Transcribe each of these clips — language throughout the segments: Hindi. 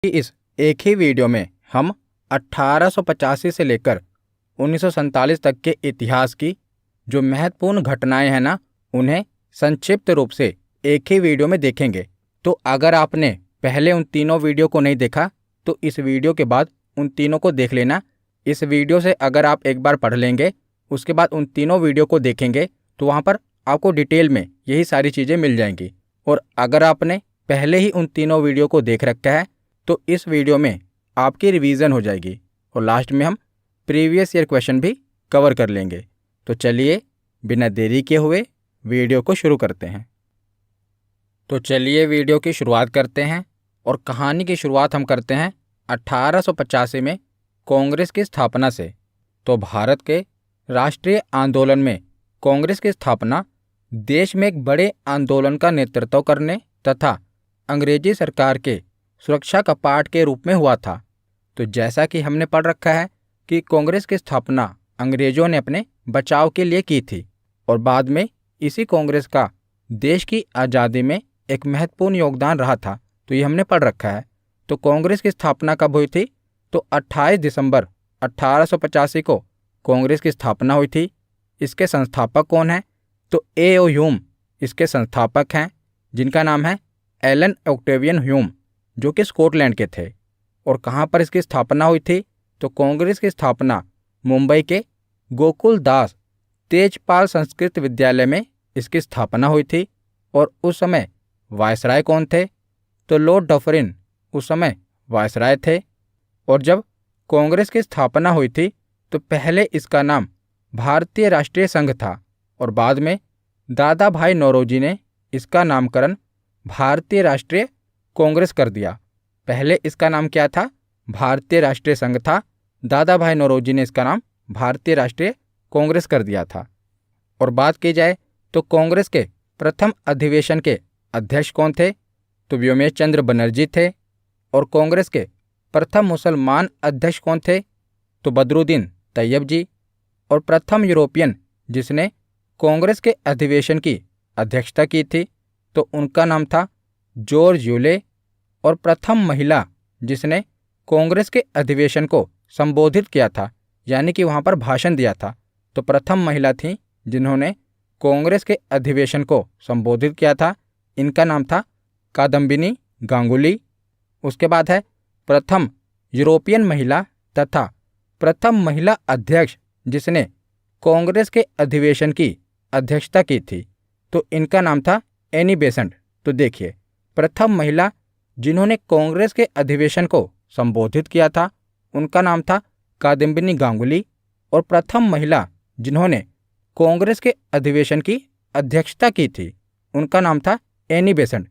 कि इस एक ही वीडियो में हम 1885 से लेकर 1947 तक के इतिहास की जो महत्वपूर्ण घटनाएं हैं ना, उन्हें संक्षिप्त रूप से एक ही वीडियो में देखेंगे। तो अगर आपने पहले उन तीनों वीडियो को नहीं देखा तो इस वीडियो के बाद उन तीनों को देख लेना। इस वीडियो से अगर आप एक बार पढ़ लेंगे, उसके बाद उन तीनों वीडियो को देखेंगे तो वहाँ पर आपको डिटेल में यही सारी चीज़ें मिल जाएंगी। और अगर आपने पहले ही उन तीनों वीडियो को देख रखा है तो इस वीडियो में आपकी रिवीजन हो जाएगी और लास्ट में हम प्रीवियस ईयर क्वेश्चन भी कवर कर लेंगे। तो चलिए बिना देरी किए हुए वीडियो को शुरू करते हैं। तो चलिए वीडियो की शुरुआत करते हैं और कहानी की शुरुआत हम करते हैं 1885 में कांग्रेस की स्थापना से। तो भारत के राष्ट्रीय आंदोलन में कांग्रेस की स्थापना देश में एक बड़े आंदोलन का नेतृत्व करने तथा अंग्रेजी सरकार के सुरक्षा कपाट के रूप में हुआ था। तो जैसा कि हमने पढ़ रखा है कि कांग्रेस की स्थापना अंग्रेजों ने अपने बचाव के लिए की थी और बाद में इसी कांग्रेस का देश की आज़ादी में एक महत्वपूर्ण योगदान रहा था। तो ये हमने पढ़ रखा है। तो कांग्रेस की स्थापना कब हुई थी? तो 28 दिसंबर 1885 को कांग्रेस की स्थापना हुई थी। इसके संस्थापक कौन हैं? तो ए.ओ. ह्यूम इसके संस्थापक हैं, जिनका नाम है एलन ऑक्टेवियन ह्यूम, जो कि स्कॉटलैंड के थे। और कहाँ पर इसकी स्थापना हुई थी? तो कांग्रेस की स्थापना मुंबई के गोकुल दास तेजपाल संस्कृत विद्यालय में इसकी स्थापना हुई थी। और उस समय वायसराय कौन थे? तो लॉर्ड डफरिन उस समय वायसराय थे। और जब कांग्रेस की स्थापना हुई थी तो पहले इसका नाम भारतीय राष्ट्रीय संघ था और बाद में दादा भाई नौरोजी ने इसका नामकरण भारतीय राष्ट्रीय कांग्रेस कर दिया। पहले इसका नाम क्या था? भारतीय राष्ट्रीय संघ था। दादा भाई नौरोजी ने इसका नाम भारतीय राष्ट्रीय कांग्रेस कर दिया था। और बात की जाए तो कांग्रेस के प्रथम अधिवेशन के अध्यक्ष कौन थे? तो व्योमेश चंद्र बनर्जी थे। और कांग्रेस के प्रथम मुसलमान अध्यक्ष कौन थे? तो बदरुद्दीन तैयब जी। और प्रथम यूरोपियन जिसने कांग्रेस के अधिवेशन की अध्यक्षता की थी तो उनका नाम था जॉर्ज यूले। और प्रथम महिला जिसने कांग्रेस के अधिवेशन को संबोधित किया था, यानी कि वहाँ पर भाषण दिया था, तो प्रथम महिला थी जिन्होंने कांग्रेस के अधिवेशन को संबोधित किया था। इनका नाम था कादम्बिनी गांगुली। उसके बाद है प्रथम यूरोपियन महिला तथा प्रथम महिला अध्यक्ष जिसने कांग्रेस के अधिवेशन की अध्यक्षता की थी, तो इनका नाम था एनी बेसेंट। तो देखिए, प्रथम महिला जिन्होंने कांग्रेस के अधिवेशन को संबोधित किया था उनका नाम था कादम्बिनी गांगुली। और प्रथम महिला जिन्होंने कांग्रेस के अधिवेशन की अध्यक्षता की थी उनका नाम था एनी बेसेंट।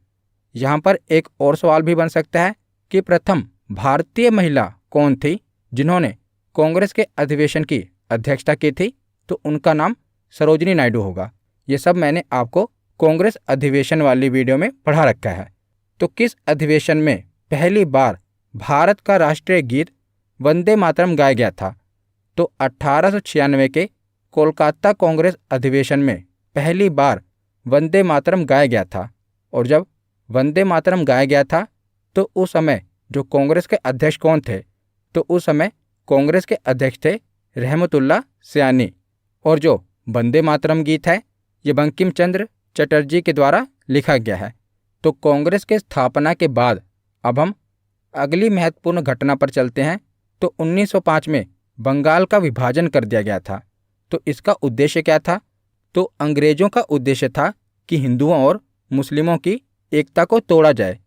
यहाँ पर एक और सवाल भी बन सकता है कि प्रथम भारतीय महिला कौन थी जिन्होंने कांग्रेस के अधिवेशन की अध्यक्षता की थी? तो उनका नाम सरोजिनी नायडू होगा। ये सब मैंने आपको कांग्रेस अधिवेशन वाली वीडियो में पढ़ा रखा है। तो किस अधिवेशन में पहली बार भारत का राष्ट्रीय गीत वंदे मातरम गाया गया था? तो 1896 के कोलकाता कांग्रेस अधिवेशन में पहली बार वंदे मातरम गाया गया था। और जब वंदे मातरम गाया गया था तो उस समय जो कांग्रेस के अध्यक्ष कौन थे? तो उस समय कांग्रेस के अध्यक्ष थे रहमतुल्लाह सयानी। और जो वंदे मातरम गीत है ये बंकिम चंद्र चटर्जी के द्वारा लिखा गया है। तो कांग्रेस के स्थापना के बाद अब हम अगली महत्वपूर्ण घटना पर चलते हैं। तो 1905 में बंगाल का विभाजन कर दिया गया था। तो इसका उद्देश्य क्या था? तो अंग्रेजों का उद्देश्य था कि हिंदुओं और मुस्लिमों की एकता को तोड़ा जाए।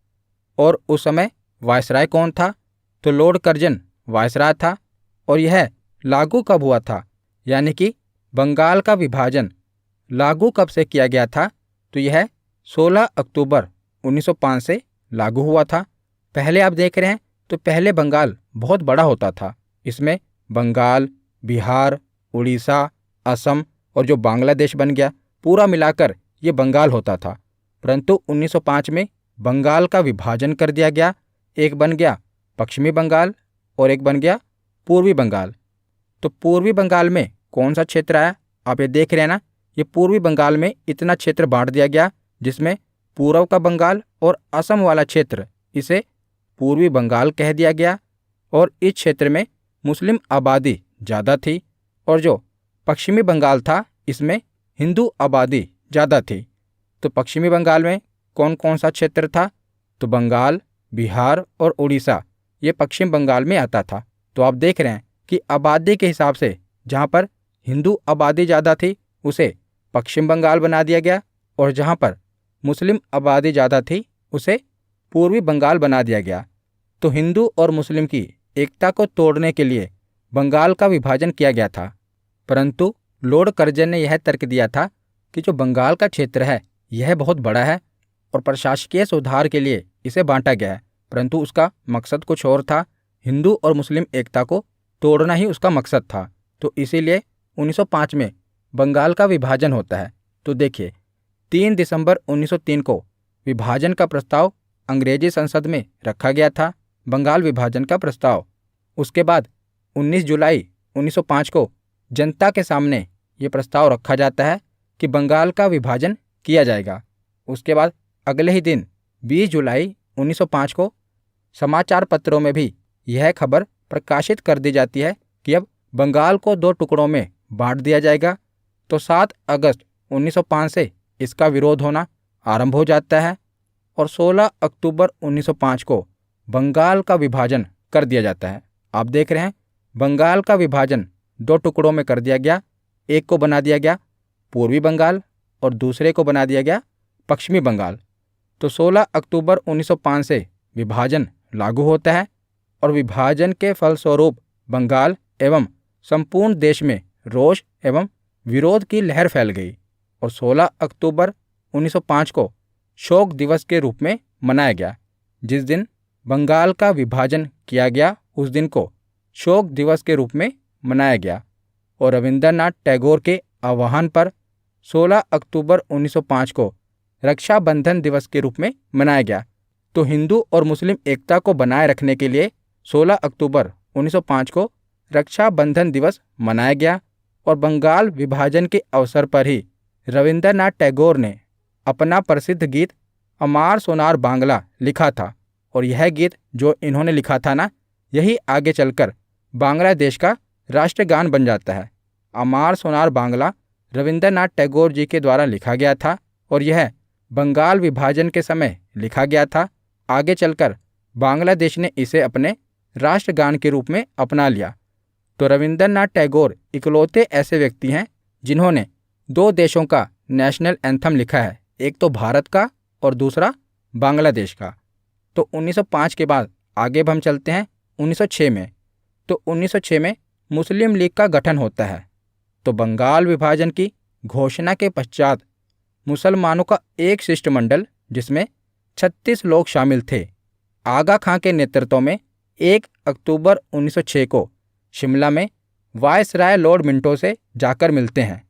और उस समय वायसराय कौन था? तो लॉर्ड कर्जन वायसराय था। और यह लागू कब हुआ था? यानी कि बंगाल का विभाजन लागू कब से किया गया था? तो यह 16 अक्टूबर 1905 से लागू हुआ था। पहले आप देख रहे हैं तो पहले बंगाल बहुत बड़ा होता था। इसमें बंगाल, बिहार, उड़ीसा, असम और जो बांग्लादेश बन गया, पूरा मिलाकर ये बंगाल होता था। परंतु 1905 में बंगाल का विभाजन कर दिया गया। एक बन गया पश्चिमी बंगाल और एक बन गया पूर्वी बंगाल। तो पूर्वी बंगाल में कौन सा क्षेत्र आया? आप ये देख रहे हैं ना, ये पूर्वी बंगाल में इतना क्षेत्र बांट दिया गया जिसमें पूर्व का बंगाल और असम वाला क्षेत्र, इसे पूर्वी बंगाल कह दिया गया और इस क्षेत्र में मुस्लिम आबादी ज़्यादा थी और जो पश्चिमी बंगाल था इसमें हिंदू आबादी ज़्यादा थी। तो पश्चिमी बंगाल में कौन कौन सा क्षेत्र था? तो बंगाल, बिहार और उड़ीसा ये पश्चिम बंगाल में आता था। तो आप देख रहे हैं कि आबादी के हिसाब से जहाँ पर हिंदू आबादी ज़्यादा थी उसे पश्चिम बंगाल बना दिया गया और जहाँ पर मुस्लिम आबादी ज़्यादा थी उसे पूर्वी बंगाल बना दिया गया। तो हिंदू और मुस्लिम की एकता को तोड़ने के लिए बंगाल का विभाजन किया गया था, परंतु लॉर्ड कर्जन ने यह तर्क दिया था कि जो बंगाल का क्षेत्र है यह बहुत बड़ा है और प्रशासकीय सुधार के लिए इसे बांटा गया है, परंतु उसका मकसद कुछ और था। हिंदू और मुस्लिम एकता को तोड़ना ही उसका मकसद था। तो इसीलिए 1905 में बंगाल का विभाजन होता है। तो देखिए 3 दिसंबर 1903 को विभाजन का प्रस्ताव अंग्रेजी संसद में रखा गया था, बंगाल विभाजन का प्रस्ताव। उसके बाद 19 जुलाई 1905 को जनता के सामने ये प्रस्ताव रखा जाता है कि बंगाल का विभाजन किया जाएगा। उसके बाद अगले ही दिन 20 जुलाई 1905 को समाचार पत्रों में भी यह खबर प्रकाशित कर दी जाती है कि अब बंगाल को 2 टुकड़ों में बांट दिया जाएगा। तो 7 अगस्त 1905 से इसका विरोध होना आरंभ हो जाता है और 16 अक्टूबर 1905 को बंगाल का विभाजन कर दिया जाता है। आप देख रहे हैं बंगाल का विभाजन 2 टुकड़ों में कर दिया गया। एक को बना दिया गया पूर्वी बंगाल और दूसरे को बना दिया गया पश्चिमी बंगाल। तो 16 अक्टूबर 1905 से विभाजन लागू होता है और विभाजन के फलस्वरूप बंगाल एवं संपूर्ण देश में रोष एवं विरोध की लहर फैल गई और 16 अक्टूबर 1905 को शोक दिवस के रूप में मनाया गया। जिस दिन बंगाल का विभाजन किया गया उस दिन को शोक दिवस के रूप में मनाया गया और रविंद्रनाथ टैगोर के आह्वान पर 16 अक्टूबर 1905 को रक्षाबंधन दिवस के रूप में मनाया गया। तो हिंदू और मुस्लिम एकता को बनाए रखने के लिए 16 अक्टूबर 1905 को रक्षाबंधन दिवस मनाया गया और बंगाल विभाजन के अवसर पर ही रविंद्रनाथ टैगोर ने अपना प्रसिद्ध गीत अमार सोनार बांग्ला लिखा था और यह गीत जो इन्होंने लिखा था ना, यही आगे चलकर बांग्लादेश का राष्ट्रगान बन जाता है। अमार सोनार बांग्ला रविंद्रनाथ टैगोर जी के द्वारा लिखा गया था और यह बंगाल विभाजन के समय लिखा गया था। आगे चलकर बांग्लादेश ने इसे अपने राष्ट्रगान के रूप में अपना लिया। तो रविंद्रनाथ टैगोर इकलौते ऐसे व्यक्ति हैं जिन्होंने 2 देशों का नेशनल एंथम लिखा है, एक तो भारत का और दूसरा बांग्लादेश का। तो 1905 के बाद आगे हम चलते हैं 1906 में। तो 1906 में मुस्लिम लीग का गठन होता है। तो बंगाल विभाजन की घोषणा के पश्चात मुसलमानों का एक शिष्टमंडल जिसमें 36 लोग शामिल थे, आगा खां के नेतृत्व में 1 अक्टूबर 1906 को शिमला में वायसराय लॉर्ड मिंटो से जाकर मिलते हैं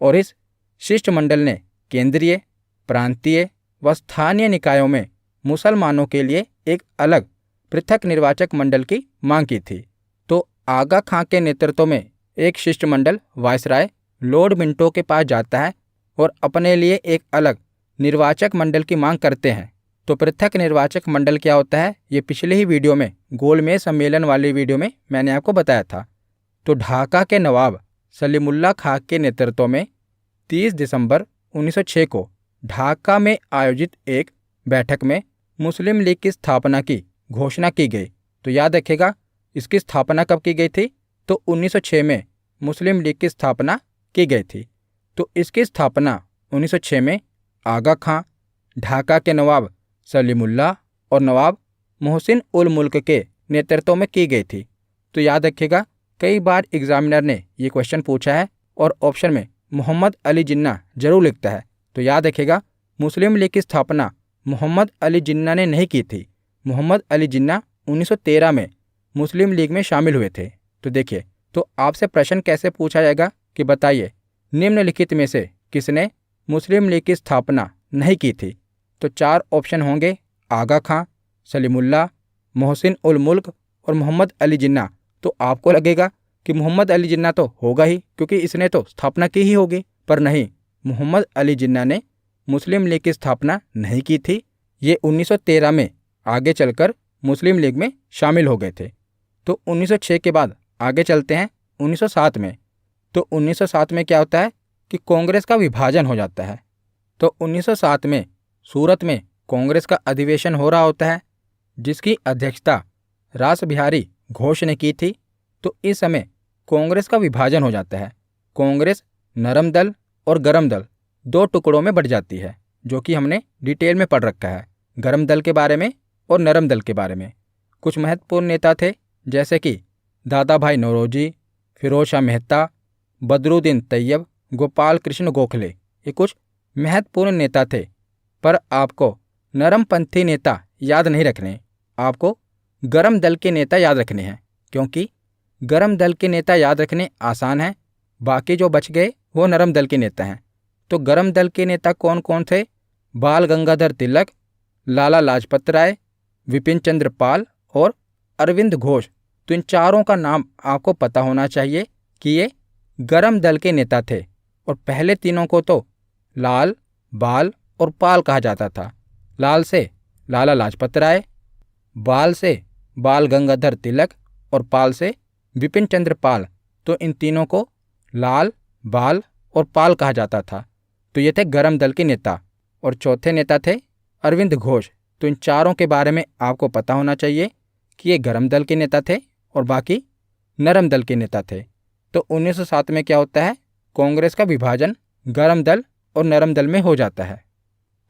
और इस शिष्टमंडल ने केंद्रीय, प्रांतीय व स्थानीय निकायों में मुसलमानों के लिए एक अलग पृथक निर्वाचक मंडल की मांग की थी। तो आगा खां के नेतृत्व में एक शिष्टमंडल वायसराय लॉर्ड मिंटो के पास जाता है और अपने लिए एक अलग निर्वाचक मंडल की मांग करते हैं। तो पृथक निर्वाचक मंडल क्या होता है ये पिछले ही वीडियो में गोलमेज सम्मेलन वाली वीडियो में मैंने आपको बताया था। तो ढाका के नवाब सलीमुल्लाह खां के नेतृत्व में 30 दिसंबर 1906 को ढाका में आयोजित एक बैठक में मुस्लिम लीग की स्थापना की घोषणा की गई। तो याद रखिएगा इसकी स्थापना कब की गई थी? तो 1906 में मुस्लिम लीग की स्थापना की गई थी। तो इसकी स्थापना 1906 में आगा खां, ढाका के नवाब सलीमुल्लाह और नवाब मोहसिन उल मुल्क के नेतृत्व में की गई थी। तो याद रखिएगा कई बार एग्जामिनर ने ये क्वेश्चन पूछा है और ऑप्शन में मोहम्मद अली जिन्ना जरूर लिखता है। तो याद रखिएगा मुस्लिम लीग की स्थापना मोहम्मद अली जिन्ना ने नहीं की थी। मोहम्मद अली जिन्ना 1913 में मुस्लिम लीग में शामिल हुए थे। तो देखिए, तो आपसे प्रश्न कैसे पूछा जाएगा कि बताइए निम्नलिखित में से किसने मुस्लिम लीग की स्थापना नहीं की थी? तो 4 ऑप्शन होंगे, आगा खां, सलीमुल्लाह, मोहसिन उल मुल्क और मोहम्मद अली जिन्ना। तो आपको लगेगा कि मोहम्मद अली जिन्ना तो होगा ही क्योंकि इसने तो स्थापना की ही होगी, पर नहीं, मोहम्मद अली जिन्ना ने मुस्लिम लीग की स्थापना नहीं की थी। ये 1913 में आगे चलकर मुस्लिम लीग में शामिल हो गए थे। तो 1906 के बाद आगे चलते हैं 1907 में। तो 1907 में क्या होता है कि कांग्रेस का विभाजन हो जाता है। तो 1907 में सूरत में कांग्रेस का अधिवेशन हो रहा होता है, जिसकी अध्यक्षता रास बिहारी घोष ने की थी। तो इस समय कांग्रेस का विभाजन हो जाता है। कांग्रेस नरम दल और गरम दल दो टुकड़ों में बढ़ जाती है, जो कि हमने डिटेल में पढ़ रखा है, गरम दल के बारे में और नरम दल के बारे में। कुछ महत्वपूर्ण नेता थे, जैसे कि दादा भाई नौरोजी, फिरोज शाह मेहता, बदरुद्दीन तैयब, गोपाल कृष्ण गोखले। ये कुछ महत्वपूर्ण नेता थे। पर आपको नरमपंथी नेता याद नहीं रखने, आपको गरम दल के नेता याद रखने हैं, क्योंकि गरम दल के नेता याद रखने आसान है, बाकी जो बच गए वो नरम दल के नेता हैं। तो गरम दल के नेता कौन कौन थे? बाल गंगाधर तिलक, लाला लाजपत राय, विपिन चंद्र पाल और अरविंद घोष। तो इन चारों का नाम आपको पता होना चाहिए कि ये गरम दल के नेता थे। और पहले तीनों को तो लाल, बाल और पाल कहा जाता था। लाल से लाला लाजपत राय, बाल से बाल गंगाधर तिलक और पाल से विपिन चंद्र पाल। तो इन तीनों को लाल, बाल और पाल कहा जाता था। तो ये थे गरम दल के नेता। और चौथे नेता थे अरविंद घोष। तो इन चारों के बारे में आपको पता होना चाहिए कि ये गरम दल के नेता थे और बाकी नरम दल के नेता थे। तो 1907 में क्या होता है? कांग्रेस का विभाजन गरम दल और नरम दल में हो जाता है।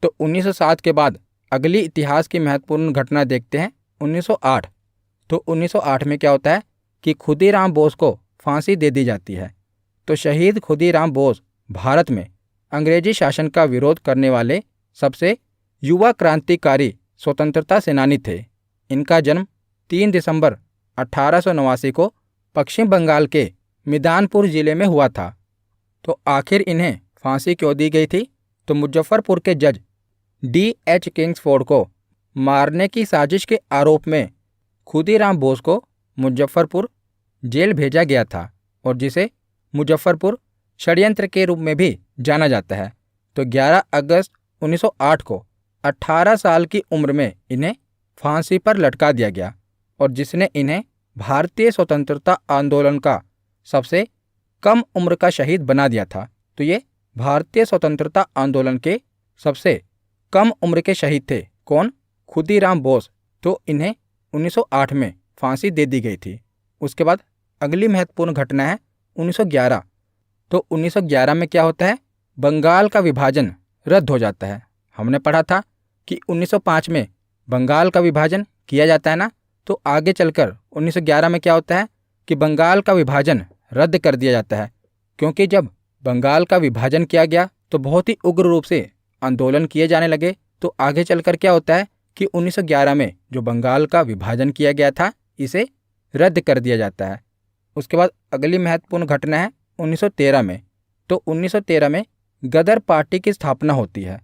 तो 1907 के बाद अगली इतिहास की महत्वपूर्ण घटना देखते हैं 1908। तो 1908 में क्या होता है कि खुदीराम बोस को फांसी दे दी जाती है। तो शहीद खुदीराम बोस भारत में अंग्रेजी शासन का विरोध करने वाले सबसे युवा क्रांतिकारी स्वतंत्रता सेनानी थे। इनका जन्म 3 दिसंबर 1889 को पश्चिम बंगाल के मिदानपुर जिले में हुआ था। तो आखिर इन्हें फांसी क्यों दी गई थी? तो मुजफ्फरपुर के जज D.H. किंग्सफोर्ड को मारने की साजिश के आरोप में खुदीराम बोस को मुजफ्फरपुर जेल भेजा गया था, और जिसे मुजफ्फरपुर षड्यंत्र के रूप में भी जाना जाता है। तो 11 अगस्त 1908 को 18 साल की उम्र में इन्हें फांसी पर लटका दिया गया, और जिसने इन्हें भारतीय स्वतंत्रता आंदोलन का सबसे कम उम्र का शहीद बना दिया था। तो ये भारतीय स्वतंत्रता आंदोलन के सबसे कम उम्र के शहीद थे। कौन? खुदीराम बोस। तो इन्हें 1908 में फांसी दे दी गई थी। उसके बाद अगली महत्वपूर्ण घटना है 1911। तो 1911 में क्या होता है? बंगाल का विभाजन रद्द हो जाता है। हमने पढ़ा था कि 1905 में बंगाल का विभाजन किया जाता है ना। तो आगे चलकर 1911 में क्या होता है कि बंगाल का विभाजन रद्द कर दिया जाता है, क्योंकि जब बंगाल का विभाजन किया गया तो बहुत ही उग्र रूप से आंदोलन किए जाने लगे। तो आगे चलकर क्या होता है कि 1911 में जो बंगाल का विभाजन किया गया था, इसे रद्द कर दिया जाता है। उसके बाद अगली महत्वपूर्ण घटना है 1913 में। तो 1913 में गदर पार्टी की स्थापना होती है।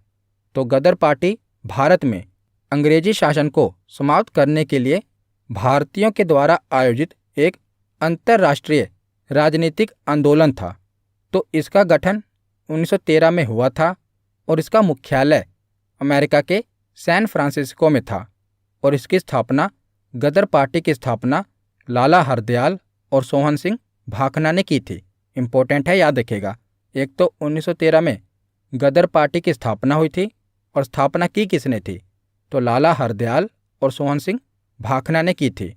तो गदर पार्टी भारत में अंग्रेजी शासन को समाप्त करने के लिए भारतीयों के द्वारा आयोजित एक अंतर्राष्ट्रीय राजनीतिक आंदोलन था। तो इसका गठन 1913 में हुआ था, और इसका मुख्यालय अमेरिका के सैन फ्रांसिस्को में था। और इसकी स्थापना, गदर पार्टी की स्थापना लाला हरदयाल और सोहन सिंह भाखना ने की थी। इम्पोर्टेंट है, याद रखिएगा। एक तो 1913 में गदर पार्टी की स्थापना हुई थी, और स्थापना की किसने थी? तो लाला हरदयाल और सोहन सिंह भाखना ने की थी।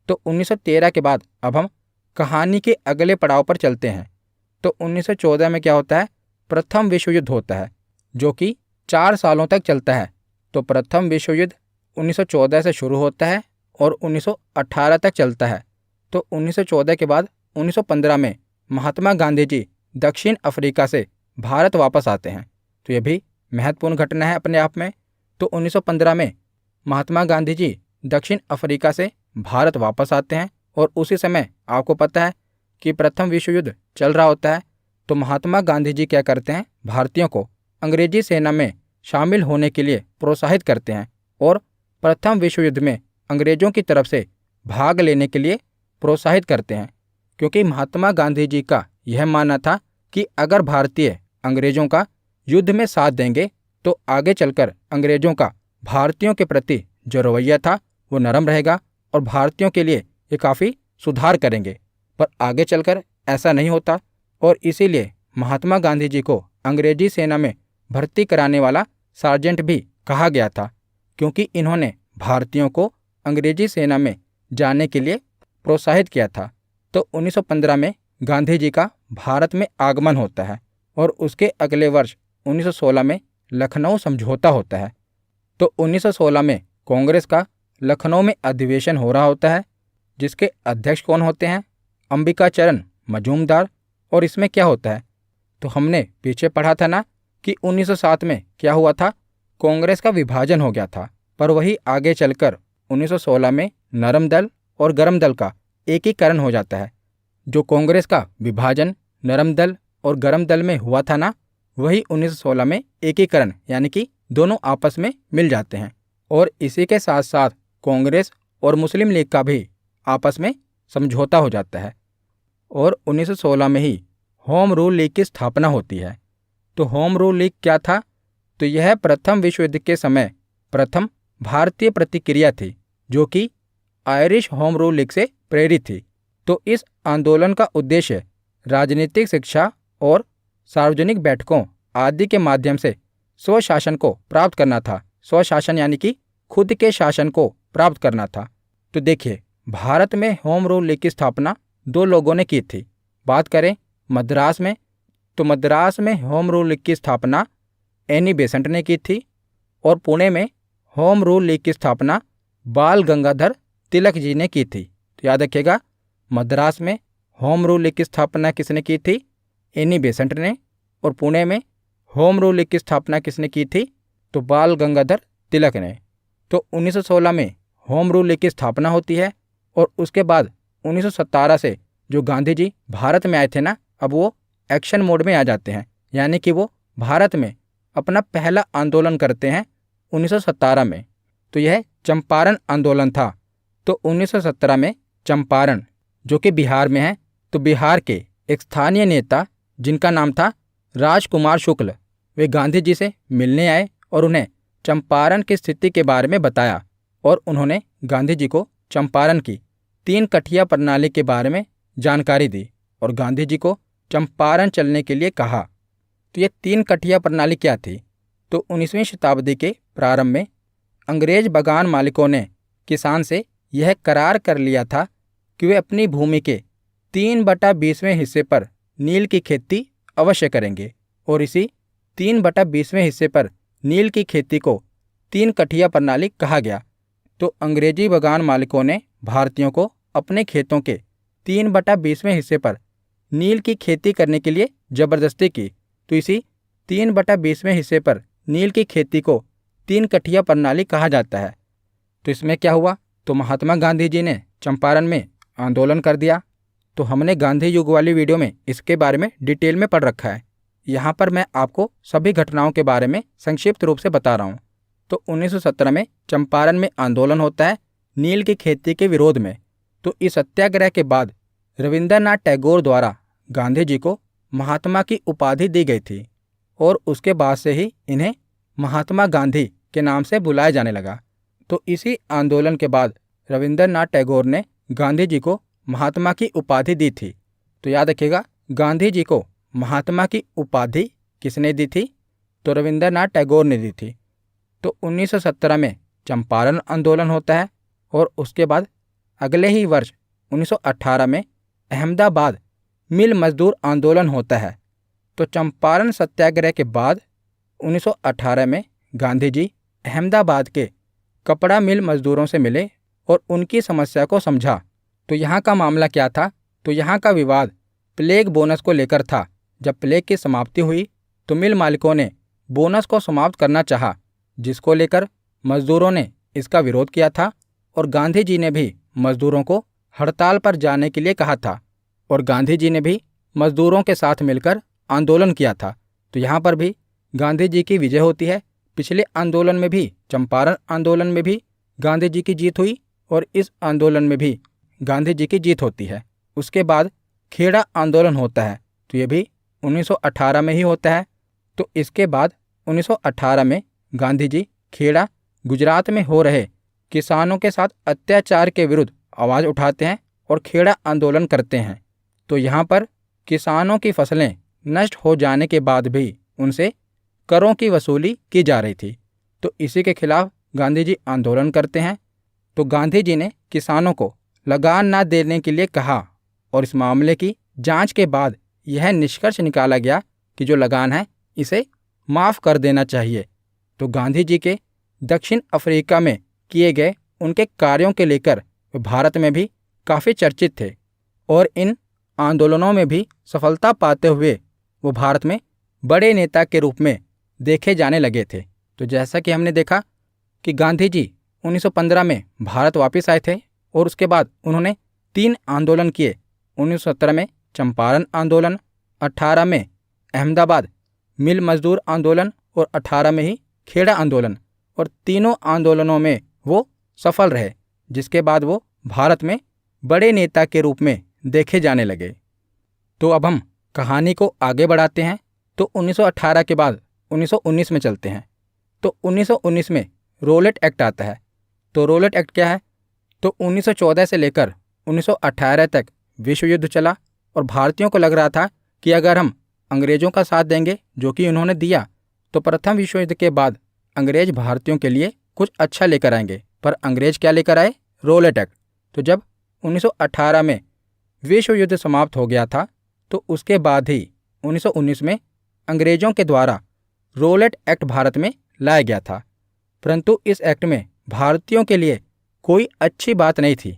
तो 1913 के बाद अब हम कहानी के अगले पड़ाव पर चलते हैं। तो 1914 में क्या होता है? प्रथम विश्व युद्ध होता है, जो कि 4 सालों तक चलता है। तो प्रथम विश्व युद्ध 1914 से शुरू होता है और 1918 तक चलता है। तो 1914 के बाद 1915 में महात्मा गांधी जी दक्षिण अफ्रीका से भारत वापस आते हैं। तो यह भी महत्वपूर्ण घटना है अपने आप में। तो 1915 में महात्मा गांधी जी दक्षिण अफ्रीका से भारत वापस आते हैं, और उसी समय आपको पता है कि प्रथम विश्व युद्ध चल रहा होता है। तो महात्मा गांधी जी क्या करते हैं? भारतीयों को अंग्रेजी सेना में शामिल होने के लिए प्रोत्साहित करते हैं, और प्रथम विश्व युद्ध में अंग्रेजों की तरफ से भाग लेने के लिए प्रोत्साहित करते हैं, क्योंकि महात्मा गांधी जी का यह मानना था कि अगर भारतीय अंग्रेजों का युद्ध में साथ देंगे तो आगे चलकर अंग्रेजों का भारतीयों के प्रति जो रवैया था वो नरम रहेगा और भारतीयों के लिए ये काफ़ी सुधार करेंगे। पर आगे चलकर ऐसा नहीं होता और इसीलिए महात्मा गांधी जी को अंग्रेजी सेना में भर्ती कराने वाला सार्जेंट भी कहा गया था, क्योंकि इन्होंने भारतीयों को अंग्रेजी सेना में जाने के लिए प्रोत्साहित किया था। तो 1915 में गांधी जी का भारत में आगमन होता है और उसके अगले वर्ष 1916 में लखनऊ समझौता होता है। तो 1916 में कांग्रेस का लखनऊ में अधिवेशन हो रहा होता है, जिसके अध्यक्ष कौन होते हैं? अंबिकाचरण मजूमदार। और इसमें क्या होता है, तो हमने पीछे पढ़ा था ना कि 1907 में क्या हुआ था, कांग्रेस का विभाजन हो गया था। पर वही आगे चलकर 1916 में नरम दल और गरम दल का एकीकरण हो जाता है। जो कांग्रेस का विभाजन नरम दल और गरम दल में हुआ था ना, वही 1916 में एकीकरण यानी कि दोनों आपस में मिल जाते हैं। और इसी के साथ साथ कांग्रेस और मुस्लिम लीग का भी आपस में समझौता हो जाता है और 1916 में ही होम रूल लीग की स्थापना होती है। तो होम रूल लीग क्या था? तो यह प्रथम विश्व युद्ध के समय प्रथम भारतीय प्रतिक्रिया थी, जो कि आयरिश होम रूल लीग से प्रेरित थी। तो इस आंदोलन का उद्देश्य राजनीतिक शिक्षा और सार्वजनिक बैठकों आदि के माध्यम से स्वशासन को प्राप्त करना था। स्वशासन यानी कि खुद के शासन को प्राप्त करना था। तो देखिए, भारत में होम रूल लीग की स्थापना दो लोगों ने की थी। बात करें मद्रास में, तो मद्रास में होम रूल लीग की स्थापना एनी बेसेंट ने की थी और पुणे में होम रूल लीग की स्थापना बाल गंगाधर तिलक जी ने की थी। तो याद रखिएगा, मद्रास में होम रूल लीग की स्थापना किसने की थी? एनी बेसेंट ने। और पुणे में होम रूल लीग की स्थापना किसने की थी? तो बाल गंगाधर तिलक ने। तो 1916 में होम रूल लीग की स्थापना होती है और उसके बाद 1917 से जो गांधी जी भारत में आए थे ना, अब वो एक्शन मोड में आ जाते हैं, यानी कि वो भारत में अपना पहला आंदोलन करते हैं 1917 में। तो यह चंपारण आंदोलन था। तो 1917 में चंपारण, जो कि बिहार में है, तो बिहार के एक स्थानीय नेता जिनका नाम था राजकुमार शुक्ल, वे गांधी जी से मिलने आए और उन्हें चंपारण की स्थिति के बारे में बताया और उन्होंने गांधी जी को चंपारण की 3 कठिया प्रणाली के बारे में जानकारी दी और गांधी जी को चंपारण चलने के लिए कहा। तो ये 3 कठिया प्रणाली क्या थी? तो 19वीं शताब्दी के प्रारंभ में अंग्रेज बागान मालिकों ने किसान से यह करार कर लिया था कि वे अपनी भूमि के 3/20वें हिस्से पर नील की खेती अवश्य करेंगे और इसी 3/20वें हिस्से पर नील की खेती को 3 कठिया प्रणाली कहा गया। तो अंग्रेजी बागान मालिकों ने भारतीयों को अपने खेतों के 3/20वें हिस्से पर नील की खेती करने के लिए जबरदस्ती की। तो इसी 3/20वें हिस्से पर नील की खेती को 3 कठिया प्रणाली कहा जाता है। तो इसमें क्या हुआ, तो महात्मा गांधी जी ने चंपारण में आंदोलन कर दिया। तो हमने गांधी युग वाली वीडियो में इसके बारे में डिटेल में पढ़ रखा है। यहाँ पर मैं आपको सभी घटनाओं के बारे में संक्षिप्त रूप से बता रहा हूँ। तो 1917 में चंपारण में आंदोलन होता है नील की खेती के विरोध में। तो इस सत्याग्रह के बाद रविंद्रनाथ टैगोर द्वारा गांधी जी को महात्मा की उपाधि दी गई थी और उसके बाद से ही इन्हें महात्मा गांधी के नाम से बुलाया जाने लगा। तो इसी आंदोलन के बाद रविंद्रनाथ टैगोर ने गांधी जी को महात्मा की उपाधि दी थी। तो याद रखिएगा, गांधी जी को महात्मा की उपाधि किसने दी थी? तो रविंद्रनाथ टैगोर ने दी थी। तो 1917 में चंपारण आंदोलन होता है और उसके बाद अगले ही वर्ष 1918 में अहमदाबाद मिल मजदूर आंदोलन होता है। तो चंपारण सत्याग्रह के बाद 1918 में गांधी जी अहमदाबाद के कपड़ा मिल मजदूरों से मिले और उनकी समस्या को समझा। तो यहाँ का मामला क्या था? तो यहाँ का विवाद प्लेग बोनस को लेकर था। जब प्लेग की समाप्ति हुई तो मिल मालिकों ने बोनस को समाप्त करना चाहा, जिसको लेकर मजदूरों ने इसका विरोध किया था और गांधी जी ने भी मजदूरों को हड़ताल पर जाने के लिए कहा था और गांधी जी ने भी मजदूरों के साथ मिलकर आंदोलन किया था। तो यहाँ पर भी गांधी जी की विजय होती है। पिछले आंदोलन में भी, चंपारण आंदोलन में भी गांधी जी की जीत हुई और इस आंदोलन में भी गांधी जी की जीत होती है। उसके बाद खेड़ा आंदोलन होता है, तो ये भी 1918 में ही होता है। तो इसके बाद 1918 में गांधी जी खेड़ा गुजरात में हो रहे किसानों के साथ अत्याचार के विरुद्ध आवाज़ उठाते हैं और खेड़ा आंदोलन करते हैं। तो यहाँ पर किसानों की फसलें नष्ट हो जाने के बाद भी उनसे करों की वसूली की जा रही थी। तो इसी के खिलाफ गांधी जी आंदोलन करते हैं। तो गांधी जी ने किसानों को लगान ना देने के लिए कहा और इस मामले की जांच के बाद यह निष्कर्ष निकाला गया कि जो लगान है इसे माफ़ कर देना चाहिए। तो गांधी जी के दक्षिण अफ्रीका में किए गए उनके कार्यों के लेकर वे भारत में भी काफ़ी चर्चित थे और इन आंदोलनों में भी सफलता पाते हुए वो भारत में बड़े नेता के रूप में देखे जाने लगे थे। तो जैसा कि हमने देखा कि गांधी जी 1915 में भारत वापस आए थे और उसके बाद उन्होंने 3 आंदोलन किए। 1917 में चंपारण आंदोलन, 18 में अहमदाबाद मिल मजदूर आंदोलन और 18 में ही खेड़ा आंदोलन, और तीनों आंदोलनों में वो सफल रहे, जिसके बाद वो भारत में बड़े नेता के रूप में देखे जाने लगे। तो अब हम कहानी को आगे बढ़ाते हैं। तो 1918 के बाद 1919 में चलते हैं। तो 1919 में रोलेट एक्ट आता है। तो रोलेट एक्ट क्या है? तो 1914 से लेकर 1918 तक विश्व युद्ध चला और भारतीयों को लग रहा था कि अगर हम अंग्रेज़ों का साथ देंगे, जो कि उन्होंने दिया, तो प्रथम विश्व युद्ध के बाद अंग्रेज भारतीयों के लिए कुछ अच्छा लेकर आएंगे। पर अंग्रेज क्या लेकर आए? Rowlatt Act. तो जब 1918 में विश्व युद्ध समाप्त हो गया था, तो उसके बाद ही 1919 में अंग्रेज़ों के द्वारा रोलेट एक्ट भारत में लाया गया था। परंतु इस एक्ट में भारतीयों के लिए कोई अच्छी बात नहीं थी,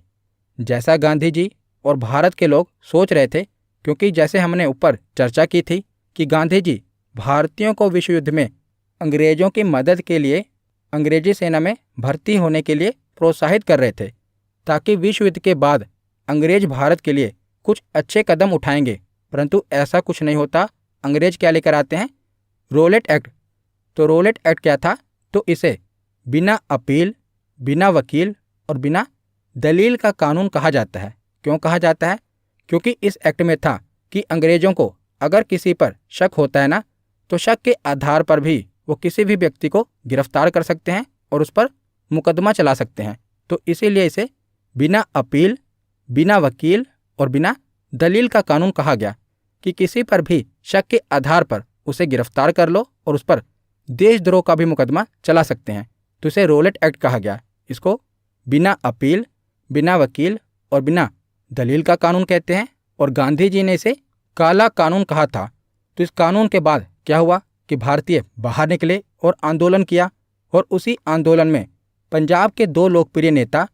जैसा गांधी जी और भारत के लोग सोच रहे थे। क्योंकि जैसे हमने ऊपर चर्चा की थी कि गांधी जी भारतीयों को विश्व युद्ध में अंग्रेज़ों की मदद के लिए अंग्रेजी सेना में भर्ती होने के लिए प्रोत्साहित कर रहे थे, ताकि विश्व युद्ध के बाद अंग्रेज भारत के लिए कुछ अच्छे कदम उठाएंगे। परंतु ऐसा कुछ नहीं होता। अंग्रेज क्या लेकर आते हैं? Rowlatt Act. तो रोलेट एक्ट क्या था? तो इसे बिना अपील, बिना वकील और बिना दलील का कानून कहा जाता है। क्यों कहा जाता है? क्योंकि इस एक्ट में था कि अंग्रेज़ों को अगर किसी पर शक होता है ना, तो शक के आधार पर भी वो किसी भी व्यक्ति को गिरफ्तार कर सकते हैं और उस पर मुकदमा चला सकते हैं। तो इसीलिए इसे बिना अपील, बिना वकील और बिना दलील का कानून कहा गया कि किसी पर भी शक के आधार पर उसे गिरफ्तार कर लो और उस पर देशद्रोह का भी मुकदमा चला सकते हैं। तो इसे रोलेट एक्ट कहा गया। इसको बिना अपील, बिना वकील और बिना दलील का कानून कहते हैं। और गांधी जी ने इसे काला कानून कहा था। तो इस कानून के बाद क्या हुआ कि भारतीय बाहर निकले और आंदोलन किया, और उसी आंदोलन में पंजाब के 2 लोकप्रिय नेता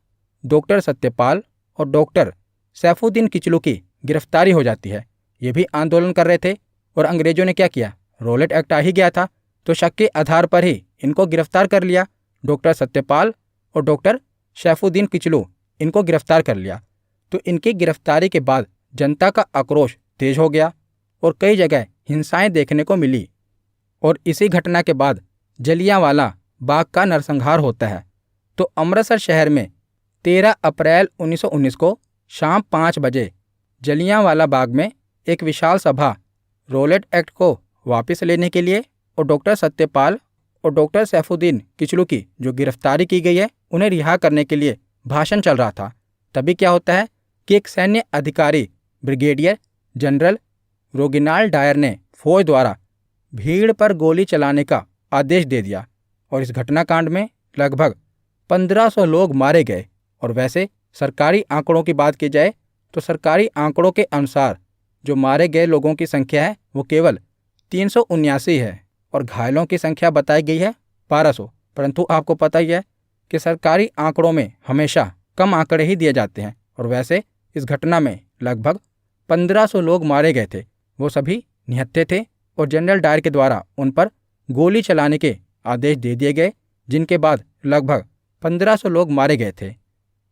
डॉक्टर सत्यपाल और डॉक्टर सैफुद्दीन किचलू की गिरफ्तारी हो जाती है। ये भी आंदोलन कर रहे थे और अंग्रेजों ने क्या किया? रोलेट एक्ट आ ही गया था, तो शक के आधार पर ही इनको गिरफ्तार कर लिया। डॉक्टर सत्यपाल और डॉक्टर सैफुद्दीन किचलू इनको गिरफ्तार कर लिया। तो इनकी गिरफ्तारी के बाद जनता का आक्रोश तेज हो गया और कई जगह हिंसाएं देखने को मिली। और इसी घटना के बाद जलियांवाला बाग का नरसंहार होता है। तो अमृतसर शहर में 13 अप्रैल 1919 को शाम 5 बजे जलियांवाला बाग में एक विशाल सभा रोलेट एक्ट को वापस लेने के लिए और डॉक्टर सत्यपाल और डॉक्टर सैफुद्दीन किचलू की जो गिरफ्तारी की गई है उन्हें रिहा करने के लिए भाषण चल रहा था। तभी क्या होता है कि एक सैन्य अधिकारी ब्रिगेडियर जनरल रोगिनाल डायर ने फौज द्वारा भीड़ पर गोली चलाने का आदेश दे दिया और इस घटनाकांड में लगभग 1500 लोग मारे गए। और वैसे सरकारी आंकड़ों की बात की जाए तो सरकारी आंकड़ों के अनुसार जो मारे गए लोगों की संख्या है वो केवल 379 है और घायलों की संख्या बताई गई है 1200। परंतु आपको पता ही है कि सरकारी आंकड़ों में हमेशा कम आंकड़े ही दिए जाते हैं। और वैसे इस घटना में लगभग 1500 लोग मारे गए थे, वो सभी निहत्थे थे और जनरल डायर के द्वारा उन पर गोली चलाने के आदेश दे दिए गए, जिनके बाद लगभग 1500 लोग मारे गए थे।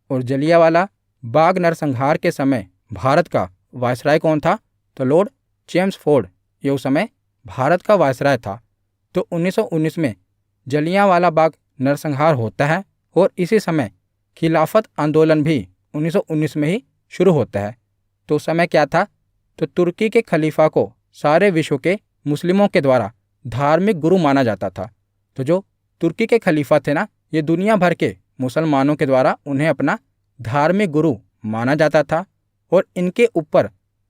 और जलियांवाला बाग नरसंहार के समय भारत का वायसराय कौन था? तो लॉर्ड चेम्सफोर्ड ये उस समय भारत का वायसराय था। तो 1919 में जलियांवाला बाग नरसंहार होता है और इसी समय खिलाफत आंदोलन भी 1919 में ही शुरू होता है। तो उस समय क्या था? तो तुर्की के खलीफा को सारे विश्व के मुस्लिमों के द्वारा धार्मिक गुरु माना जाता था। तो जो तुर्की के खलीफा थे ना, ये दुनिया भर के मुसलमानों के द्वारा उन्हें अपना धार्मिक गुरु माना जाता था और इनके ऊपर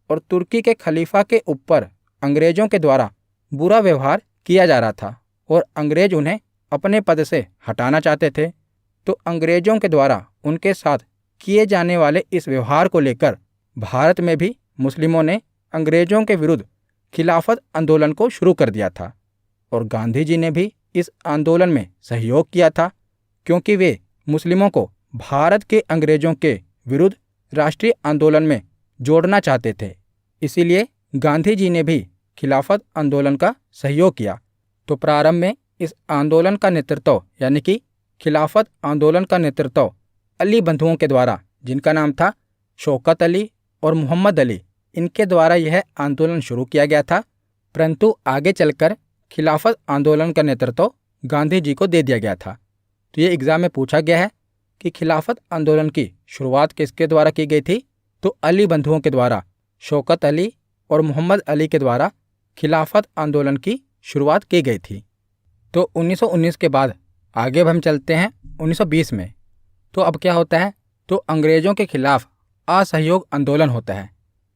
और तुर्की के खलीफा के ऊपर अंग्रेजों के द्वारा बुरा व्यवहार किया जा रहा था और अंग्रेज उन्हें अपने पद से हटाना चाहते थे। तो अंग्रेजों के द्वारा उनके साथ किए जाने वाले इस व्यवहार को लेकर भारत में भी मुस्लिमों ने अंग्रेजों के विरुद्ध खिलाफत आंदोलन को शुरू कर दिया था और गांधी जी ने भी इस आंदोलन में सहयोग किया था, क्योंकि वे मुस्लिमों को भारत के अंग्रेजों के विरुद्ध राष्ट्रीय आंदोलन में जोड़ना चाहते थे। इसीलिए गांधी जी ने भी खिलाफत आंदोलन का सहयोग किया। तो प्रारंभ में इस आंदोलन का नेतृत्व यानी कि खिलाफत आंदोलन का नेतृत्व अली बंधुओं के द्वारा, जिनका नाम था शौकत अली और मोहम्मद अली, इनके द्वारा यह आंदोलन शुरू किया गया था। परंतु आगे चलकर खिलाफत आंदोलन का नेतृत्व गांधी जी को दे दिया गया था। तो ये एग्जाम में पूछा गया है कि खिलाफत आंदोलन की शुरुआत किसके द्वारा की गई थी? तो अली बंधुओं के द्वारा, शौकत अली और मोहम्मद अली के द्वारा खिलाफत आंदोलन की शुरुआत की गई थी। तो 1919 के बाद आगे अब हम चलते हैं 1920 में। तो अब क्या होता है? तो अंग्रेज़ों के खिलाफ असहयोग आंदोलन होता है,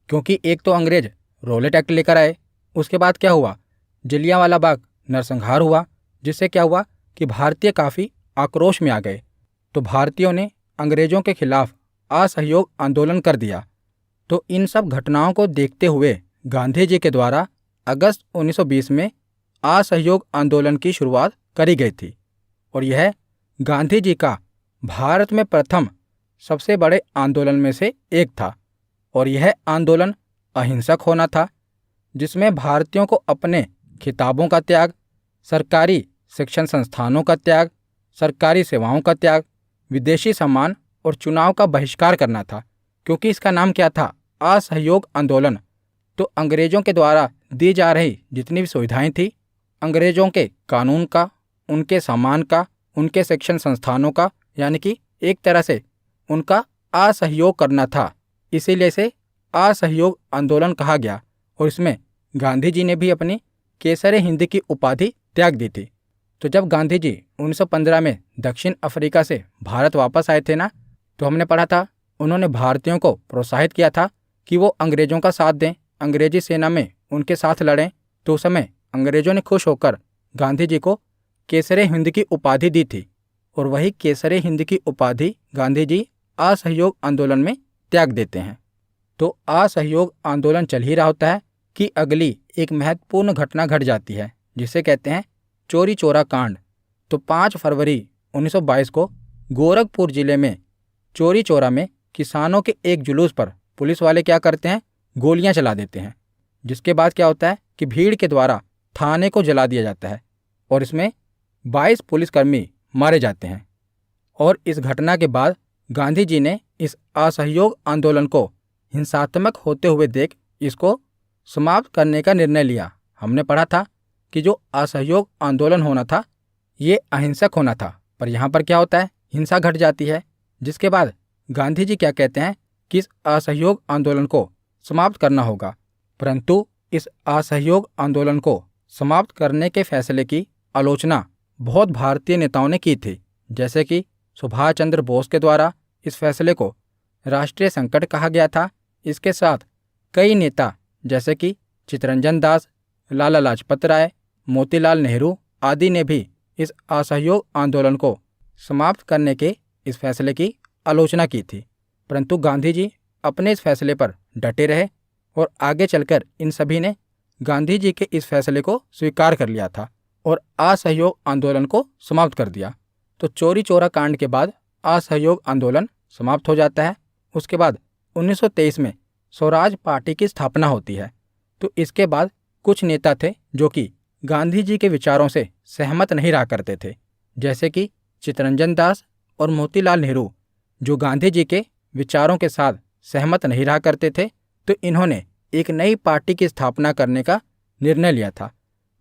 क्योंकि एक तो अंग्रेज रॉलेट एक्ट लेकर आए, उसके बाद क्या हुआ, जलियांवाला बाग नरसंहार हुआ, जिससे क्या हुआ कि भारतीय काफ़ी आक्रोश में आ गए। तो भारतीयों ने अंग्रेज़ों के खिलाफ असहयोग आंदोलन कर दिया। तो इन सब घटनाओं को देखते हुए गांधी जी के द्वारा अगस्त 1920 में असहयोग आंदोलन की शुरुआत करी गई थी और यह गांधी जी का भारत में प्रथम सबसे बड़े आंदोलन में से एक था और यह आंदोलन अहिंसक होना था, जिसमें भारतीयों को अपने खिताबों का त्याग, सरकारी शिक्षण संस्थानों का त्याग, सरकारी सेवाओं का त्याग, विदेशी सामान और चुनाव का बहिष्कार करना था, क्योंकि इसका नाम क्या था? असहयोग आंदोलन। तो अंग्रेजों के द्वारा दी जा रही जितनी भी सुविधाएं थी, अंग्रेजों के कानून का, उनके सामान का, उनके शिक्षण संस्थानों का, यानी कि एक तरह से उनका असहयोग करना था। इसीलिए इसे असहयोग आंदोलन कहा गया और इसमें गांधी जी ने भी अपनी केसरे हिंद की उपाधि त्याग दी थी। तो जब गांधी जी 1915 में दक्षिण अफ्रीका से भारत वापस आए थे ना, तो हमने पढ़ा था उन्होंने भारतीयों को प्रोत्साहित किया था कि वो अंग्रेजों का साथ दें, अंग्रेजी सेना में उनके साथ लड़ें। तो उस समय अंग्रेजों ने खुश होकर गांधी जी को केसरे हिंद की उपाधि दी थी और वही केसरे हिंद की उपाधि गांधी जी असहयोग आंदोलन में त्याग देते हैं। तो असहयोग आंदोलन चल ही रहा होता है कि अगली एक महत्वपूर्ण घटना घट जाती है, जिसे कहते हैं चौरी चौरा कांड। तो 5 फरवरी 1922 को गोरखपुर जिले में चौरी चौरा में किसानों के एक जुलूस पर पुलिस वाले क्या करते हैं? गोलियां चला देते हैं, जिसके बाद क्या होता है कि भीड़ के द्वारा थाने को जला दिया जाता है और इसमें 22 पुलिसकर्मी मारे जाते हैं। और इस घटना के बाद गांधी जी ने इस असहयोग आंदोलन को हिंसात्मक होते हुए देख इसको समाप्त करने का निर्णय लिया। हमने पढ़ा था कि जो असहयोग आंदोलन होना था ये अहिंसक होना था, पर यहाँ पर क्या होता है? हिंसा घट जाती है, जिसके बाद गांधी जी क्या कहते हैं कि इस असहयोग आंदोलन को समाप्त करना होगा। परंतु इस असहयोग आंदोलन को समाप्त करने के फैसले की आलोचना बहुत भारतीय नेताओं ने की थी, जैसे कि सुभाष चंद्र बोस के द्वारा इस फैसले को राष्ट्रीय संकट कहा गया था। इसके साथ कई नेता जैसे कि चित्तरंजन दास, लाला लाजपत राय, मोतीलाल नेहरू आदि ने भी इस असहयोग आंदोलन को समाप्त करने के इस फैसले की आलोचना की थी। परंतु गांधी जी अपने इस फैसले पर डटे रहे और आगे चलकर इन सभी ने गांधी जी के इस फैसले को स्वीकार कर लिया था और असहयोग आंदोलन को समाप्त कर दिया। तो चौरी चौरा कांड के बाद असहयोग आंदोलन समाप्त हो जाता है। उसके बाद 1923 में स्वराज पार्टी की स्थापना होती है। तो इसके बाद कुछ नेता थे जो कि गांधी जी के विचारों से सहमत नहीं रहा करते थे, जैसे कि चित्तरंजन दास और मोतीलाल नेहरू, जो गांधी जी के विचारों के साथ सहमत नहीं रहा करते थे। तो इन्होंने एक नई पार्टी की स्थापना करने का निर्णय लिया था।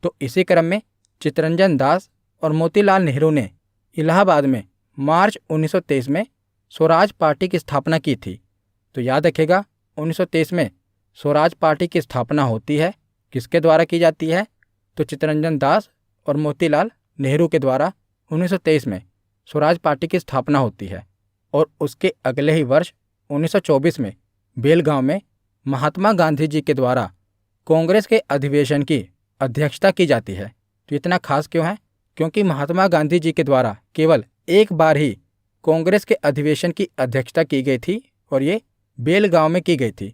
तो इसी क्रम में चित्तरंजन दास और मोतीलाल नेहरू ने इलाहाबाद में मार्च 1923 में स्वराज पार्टी की स्थापना की थी। तो याद रखिएगा 1923 में स्वराज पार्टी की स्थापना होती है, किसके द्वारा की जाती है? तो चित्तरंजन दास और मोतीलाल नेहरू के द्वारा 1923 में स्वराज पार्टी की स्थापना होती है और उसके अगले ही वर्ष 1924 में बेलगांव में महात्मा गांधी जी के द्वारा कांग्रेस के अधिवेशन की अध्यक्षता की जाती है। तो इतना खास क्यों है? क्योंकि महात्मा गांधी जी के द्वारा केवल एक बार ही कांग्रेस के अधिवेशन की अध्यक्षता की गई थी और ये बेलगांव में की गई थी।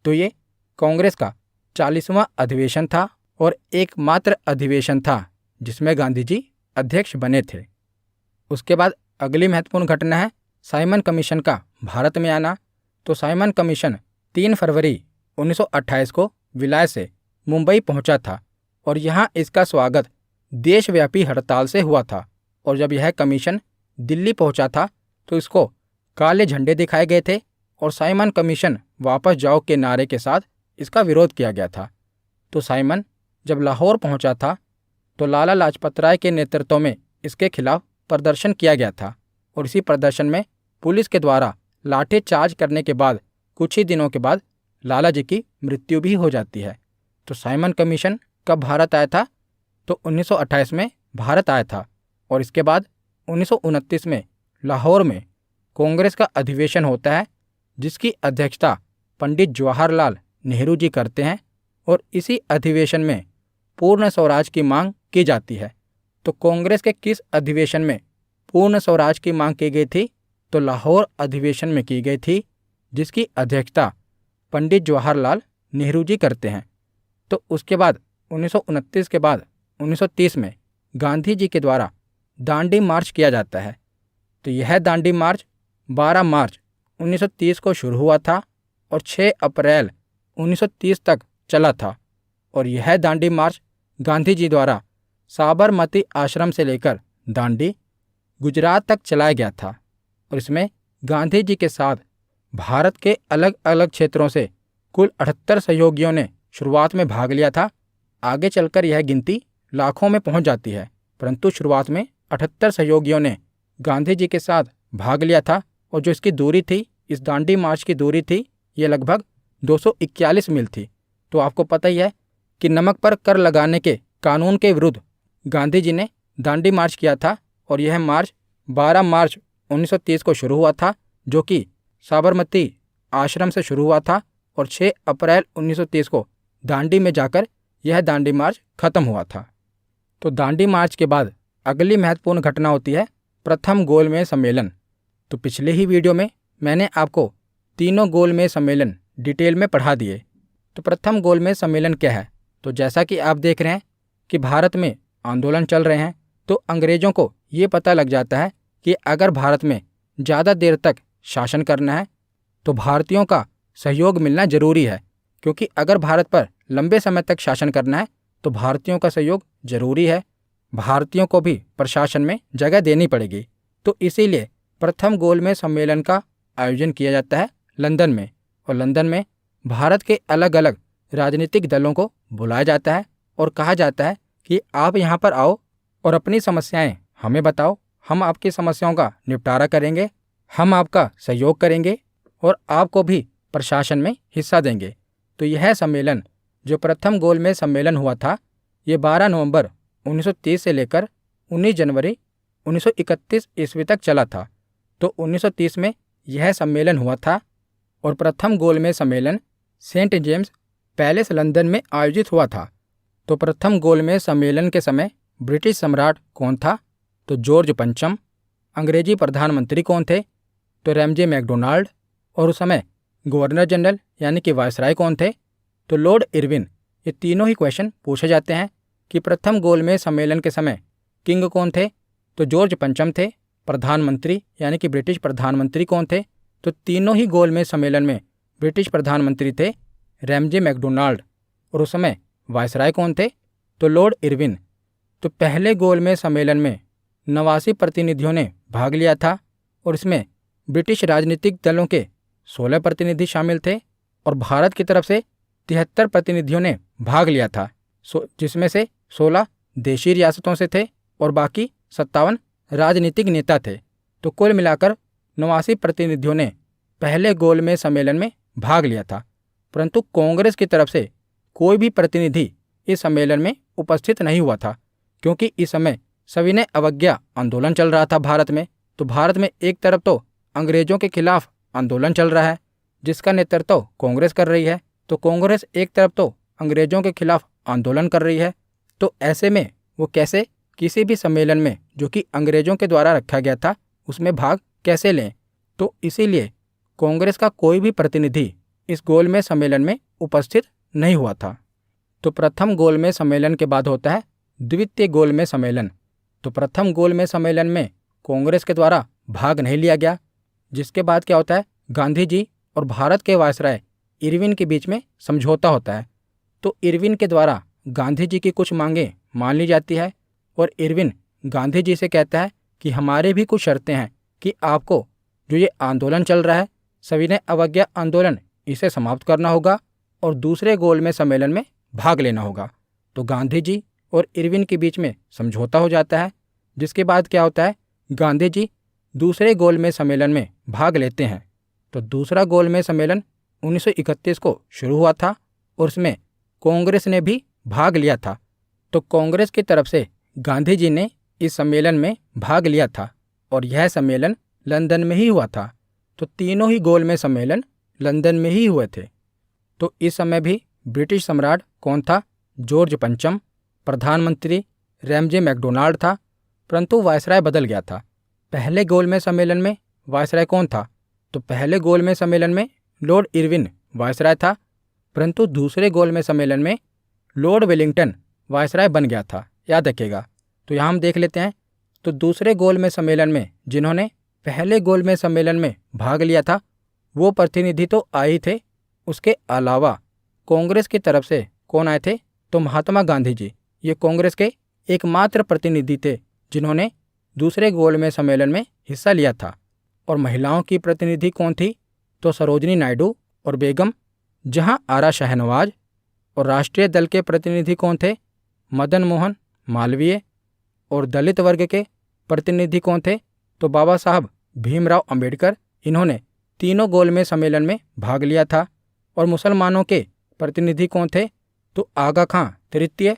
तो ये कांग्रेस का 40वां अधिवेशन था और एकमात्र अधिवेशन था जिसमें गांधी जी अध्यक्ष बने थे। उसके बाद अगली महत्वपूर्ण घटना है साइमन कमीशन का भारत में आना। तो साइमन कमीशन 3 फरवरी 1928 को विलाय से मुंबई पहुंचा था और यहाँ इसका स्वागत देशव्यापी हड़ताल से हुआ था। और जब यह कमीशन दिल्ली पहुंचा था तो इसको काले झंडे दिखाए गए थे और साइमन कमीशन वापस जाओ के नारे के साथ इसका विरोध किया गया था। तो साइमन जब लाहौर पहुंचा था तो लाला लाजपत राय के नेतृत्व में इसके खिलाफ प्रदर्शन किया गया था और इसी प्रदर्शन में पुलिस के द्वारा लाठीचार्ज करने के बाद कुछ ही दिनों के बाद लाला जी की मृत्यु भी हो जाती है। तो साइमन कमीशन कब भारत आया था? तो 1928 में भारत आया था और इसके बाद 1929 में लाहौर में कांग्रेस का अधिवेशन होता है जिसकी अध्यक्षता पंडित जवाहरलाल नेहरू जी करते हैं और इसी अधिवेशन में पूर्ण स्वराज की मांग की जाती है। तो कांग्रेस के किस अधिवेशन में पूर्ण स्वराज की मांग की गई थी? तो लाहौर अधिवेशन में की गई थी जिसकी अध्यक्षता पंडित जवाहरलाल नेहरू जी करते हैं। तो उसके बाद 1929 के बाद 1930 में गांधी जी के द्वारा दांडी मार्च किया जाता है। तो यह दांडी मार्च 12 मार्च 1930 को शुरू हुआ था और 6 अप्रैल 1930 तक चला था और यह दांडी मार्च गांधी जी द्वारा साबरमती आश्रम से लेकर दांडी गुजरात तक चलाया गया था और इसमें गांधी जी के साथ भारत के अलग अलग क्षेत्रों से कुल 78 सहयोगियों ने शुरुआत में भाग लिया था। आगे चलकर यह गिनती लाखों में पहुंच जाती है, परंतु शुरुआत में 78 सहयोगियों ने गांधी जी के साथ भाग लिया था और जो इसकी दूरी थी, इस दांडी मार्च की दूरी थी, ये लगभग 241 मील थी। तो आपको पता ही है कि नमक पर कर लगाने के कानून के विरुद्ध गांधी जी ने दांडी मार्च किया था और यह मार्च 12 मार्च 1930 को शुरू हुआ था जो कि साबरमती आश्रम से शुरू हुआ था और 6 अप्रैल 1930 को दांडी में जाकर यह दांडी मार्च खत्म हुआ था। तो दांडी मार्च के बाद अगली महत्वपूर्ण घटना होती है प्रथम गोलमेज सम्मेलन। तो पिछले ही वीडियो में मैंने आपको तीनों गोलमेज सम्मेलन डिटेल में पढ़ा दिए। तो प्रथम गोलमेज सम्मेलन क्या है? तो जैसा कि आप देख रहे हैं कि भारत में आंदोलन चल रहे हैं तो अंग्रेजों को ये पता लग जाता है कि अगर भारत में ज़्यादा देर तक शासन करना है तो भारतीयों का सहयोग मिलना जरूरी है, क्योंकि अगर भारत पर लंबे समय तक शासन करना है तो भारतीयों का सहयोग जरूरी है। भारतीयों को भी प्रशासन में जगह देनी पड़ेगी। तो इसीलिए प्रथम गोलमेज सम्मेलन का आयोजन किया जाता है लंदन में और लंदन में भारत के अलग अलग राजनीतिक दलों को बुलाया जाता है और कहा जाता है कि आप यहाँ पर आओ और अपनी समस्याएं हमें बताओ, हम आपकी समस्याओं का निपटारा करेंगे, हम आपका सहयोग करेंगे और आपको भी प्रशासन में हिस्सा देंगे। तो यह सम्मेलन जो प्रथम गोलमेज सम्मेलन हुआ था ये 12 नवंबर 1930 से लेकर 19 जनवरी 1931 ईस्वी तक चला था। तो 1930 में यह सम्मेलन हुआ था और प्रथम गोलमेज सम्मेलन सेंट जेम्स पैलेस लंदन में आयोजित हुआ था। तो प्रथम गोलमेज सम्मेलन के समय ब्रिटिश सम्राट कौन था? तो जॉर्ज पंचम। अंग्रेजी प्रधानमंत्री कौन थे? तो रैमजे मैकडोनाल्ड। और उस समय गवर्नर जनरल यानी कि वायसराय कौन थे? तो लॉर्ड इरविन। ये तीनों ही क्वेश्चन पूछे जाते हैं कि प्रथम गोलमेज सम्मेलन के समय किंग कौन थे? तो जॉर्ज पंचम थे। प्रधानमंत्री यानी कि ब्रिटिश प्रधानमंत्री कौन थे? तो तीनों ही गोलमेज सम्मेलन में ब्रिटिश प्रधानमंत्री थे रैमजे मैकडोनाल्ड। और उस समय वायसराय कौन थे? तो लॉर्ड इरविन। तो पहले गोलमेज सम्मेलन में 89 प्रतिनिधियों ने भाग लिया था और इसमें ब्रिटिश राजनीतिक दलों के 16 प्रतिनिधि शामिल थे और भारत की तरफ से 73 प्रतिनिधियों ने भाग लिया था, जिसमें से 16 देशी रियासतों से थे और बाकी 57 राजनीतिक नेता थे। तो कुल मिलाकर 89 प्रतिनिधियों ने पहले गोलमेज सम्मेलन में भाग लिया था, परंतु कांग्रेस की तरफ से कोई भी प्रतिनिधि इस सम्मेलन में उपस्थित नहीं हुआ था, क्योंकि इस समय सविनय अवज्ञा आंदोलन चल रहा था भारत में तो भारत में एक तरफ तो अंग्रेजों के खिलाफ आंदोलन चल रहा है जिसका नेतृत्व कांग्रेस कर रही है, तो कांग्रेस एक तरफ तो अंग्रेजों के खिलाफ आंदोलन कर रही है, तो ऐसे में वो कैसे किसी भी सम्मेलन में जो कि अंग्रेजों के द्वारा रखा गया था उसमें भाग कैसे लें। तो इसीलिए कांग्रेस का कोई भी प्रतिनिधि इस गोलमेज सम्मेलन में उपस्थित नहीं हुआ था। तो प्रथम गोलमेज सम्मेलन के बाद होता है द्वितीय गोलमेज सम्मेलन। तो प्रथम गोलमेज सम्मेलन में कांग्रेस के द्वारा भाग नहीं लिया गया, जिसके बाद क्या होता है, गांधी जी और भारत के वायसराय इरविन के बीच में समझौता होता है। तो इरविन के द्वारा गांधी जी की कुछ मांगें मान ली जाती है और इरविन गांधी जी से कहता है कि हमारे भी कुछ शर्तें हैं कि आपको जो ये आंदोलन चल रहा है सविनय अवज्ञा आंदोलन, इसे समाप्त करना होगा और दूसरे गोलमेज सम्मेलन में भाग लेना होगा। तो गांधी जी और इरविन के बीच में समझौता हो जाता है, जिसके बाद क्या होता है, गांधी जी दूसरे गोलमेज सम्मेलन में भाग लेते हैं। तो दूसरा गोलमेज सम्मेलन 1931 को शुरू हुआ था और उसमें कांग्रेस ने भी भाग लिया था। तो कांग्रेस की तरफ से गांधी जी ने इस सम्मेलन में भाग लिया था और यह सम्मेलन लंदन में ही हुआ था। तो तीनों ही गोलमेज सम्मेलन लंदन में ही हुए थे। तो इस समय भी ब्रिटिश सम्राट कौन था, जॉर्ज पंचम। प्रधानमंत्री रैमजे मैकडोनाल्ड था, परंतु वायसराय बदल गया था। पहले गोलमेज सम्मेलन में वायसराय कौन था, तो पहले गोलमेज सम्मेलन में लॉर्ड इरविन वायसराय था, परंतु दूसरे गोलमेज सम्मेलन में लॉर्ड वेलिंगटन वायसराय बन गया था, याद रखिएगा। तो यहाँ हम देख लेते हैं। तो दूसरे गोलमेज सम्मेलन में जिन्होंने पहले गोलमेज सम्मेलन में भाग लिया था वो प्रतिनिधि तो आए ही थे, उसके अलावा कांग्रेस की तरफ से कौन आए थे, तो महात्मा गांधी जी। ये कांग्रेस के एकमात्र प्रतिनिधि थे जिन्होंने दूसरे गोलमेज सम्मेलन में हिस्सा लिया था। और महिलाओं की प्रतिनिधि कौन थी, तो सरोजनी नायडू और बेगम जहां आरा शाहनवाज। और राष्ट्रीय दल के प्रतिनिधि कौन थे, मदन मोहन मालवीय। और दलित वर्ग के प्रतिनिधि कौन थे, तो बाबा साहब भीमराव अंबेडकर। इन्होंने तीनों गोलमेज सम्मेलन में भाग लिया था। और मुसलमानों के प्रतिनिधि कौन थे, तो आगा खां तृतीय,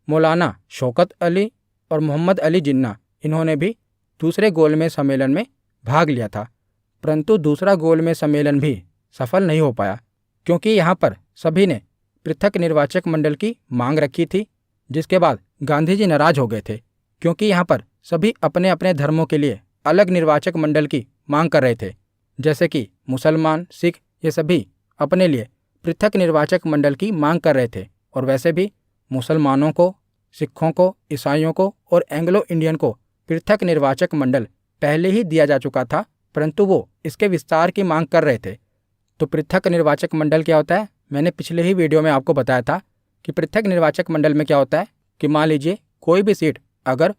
मौलाना शौकत अली और मोहम्मद अली जिन्ना। इन्होंने भी दूसरे गोलमेज सम्मेलन में भाग लिया था, परंतु दूसरा गोलमेज सम्मेलन भी सफल नहीं हो पाया क्योंकि यहाँ पर सभी ने पृथक निर्वाचक मंडल की मांग रखी थी, जिसके बाद गांधी जी नाराज हो गए थे क्योंकि यहाँ पर सभी अपने अपने धर्मों के लिए अलग निर्वाचक मंडल की मांग कर रहे थे। जैसे कि मुसलमान, सिख, ये सभी अपने लिए पृथक निर्वाचक मंडल की मांग कर रहे थे। और वैसे भी मुसलमानों को, सिखों को, ईसाइयों को और एंग्लो इंडियन को पृथक निर्वाचक मंडल पहले ही दिया जा चुका था, परंतु वो इसके विस्तार की मांग कर रहे थे। तो पृथक निर्वाचक मंडल क्या होता है, मैंने पिछले ही वीडियो में आपको बताया था कि पृथक निर्वाचक मंडल में क्या होता है कि मान लीजिए कोई भी सीट अगर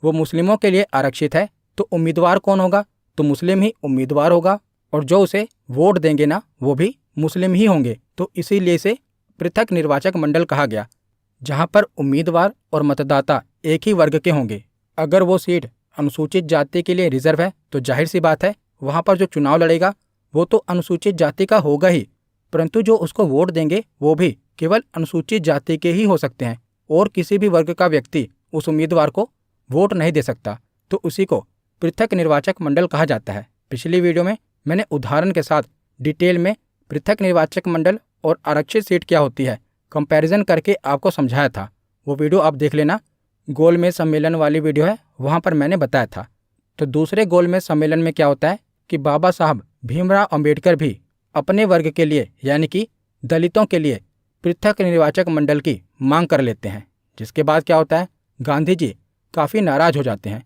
वो मुस्लिमों के लिए आरक्षित है तो उम्मीदवार कौन होगा, तो मुस्लिम ही उम्मीदवार होगा और जो उसे वोट देंगे ना वो भी मुस्लिम ही होंगे। तो इसीलिए इसे पृथक निर्वाचक मंडल कहा गया, जहां पर उम्मीदवार और मतदाता एक ही वर्ग के होंगे। अगर वो सीट अनुसूचित जाति के लिए रिजर्व है तो जाहिर सी बात है वहां पर जो चुनाव लड़ेगा वो तो अनुसूचित जाति का होगा ही, परंतु जो उसको वोट देंगे वो भी केवल अनुसूचित जाति के ही हो सकते हैं और किसी भी वर्ग का व्यक्ति उस उम्मीदवार को वोट नहीं दे सकता। तो उसी को पृथक निर्वाचक मंडल कहा जाता है। पिछली वीडियो में मैंने उदाहरण के साथ डिटेल में पृथक निर्वाचक मंडल और आरक्षित सीट क्या होती है कंपैरिजन करके आपको समझाया था, वो वीडियो आप देख लेना। गोलमेज सम्मेलन वाली वीडियो है, वहाँ पर मैंने बताया था। तो दूसरे गोलमेज सम्मेलन में क्या होता है कि बाबा साहब भीमराव अंबेडकर भी अपने वर्ग के लिए यानी कि दलितों के लिए पृथक निर्वाचक मंडल की मांग कर लेते हैं, जिसके बाद क्या होता है गांधी जी काफ़ी नाराज हो जाते हैं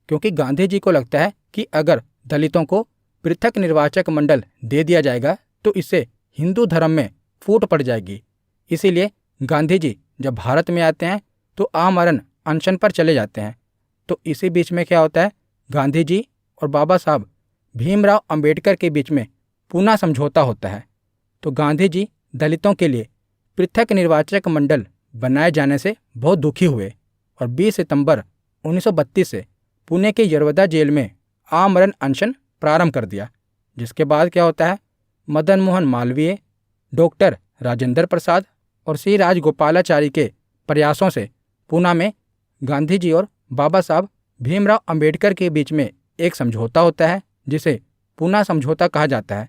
क्योंकि गांधी जी को लगता है कि अगर दलितों को पृथक निर्वाचक मंडल दे दिया जाएगा तो इससे हिंदू धर्म में फूट पड़ जाएगी। इसीलिए गांधी जी जब भारत में आते हैं तो आमरण अनशन पर चले जाते हैं। तो इसी बीच में क्या होता है, गांधी जी और बाबा साहब भीमराव अंबेडकर के बीच में पुनः समझौता होता है। तो गांधी जी दलितों के लिए पृथक निर्वाचक मंडल बनाए जाने से बहुत दुखी हुए और 20 सितंबर 1932 से पुणे के यरवदा जेल में आमरण अनशन प्रारंभ कर दिया। जिसके बाद क्या होता है, मदन मोहन मालवीय, डॉक्टर राजेंद्र प्रसाद और श्री राजगोपालाचारी के प्रयासों से पुणे में गांधी जी और बाबा साहब भीमराव अंबेडकर के बीच में एक समझौता होता है जिसे पूना समझौता कहा जाता है।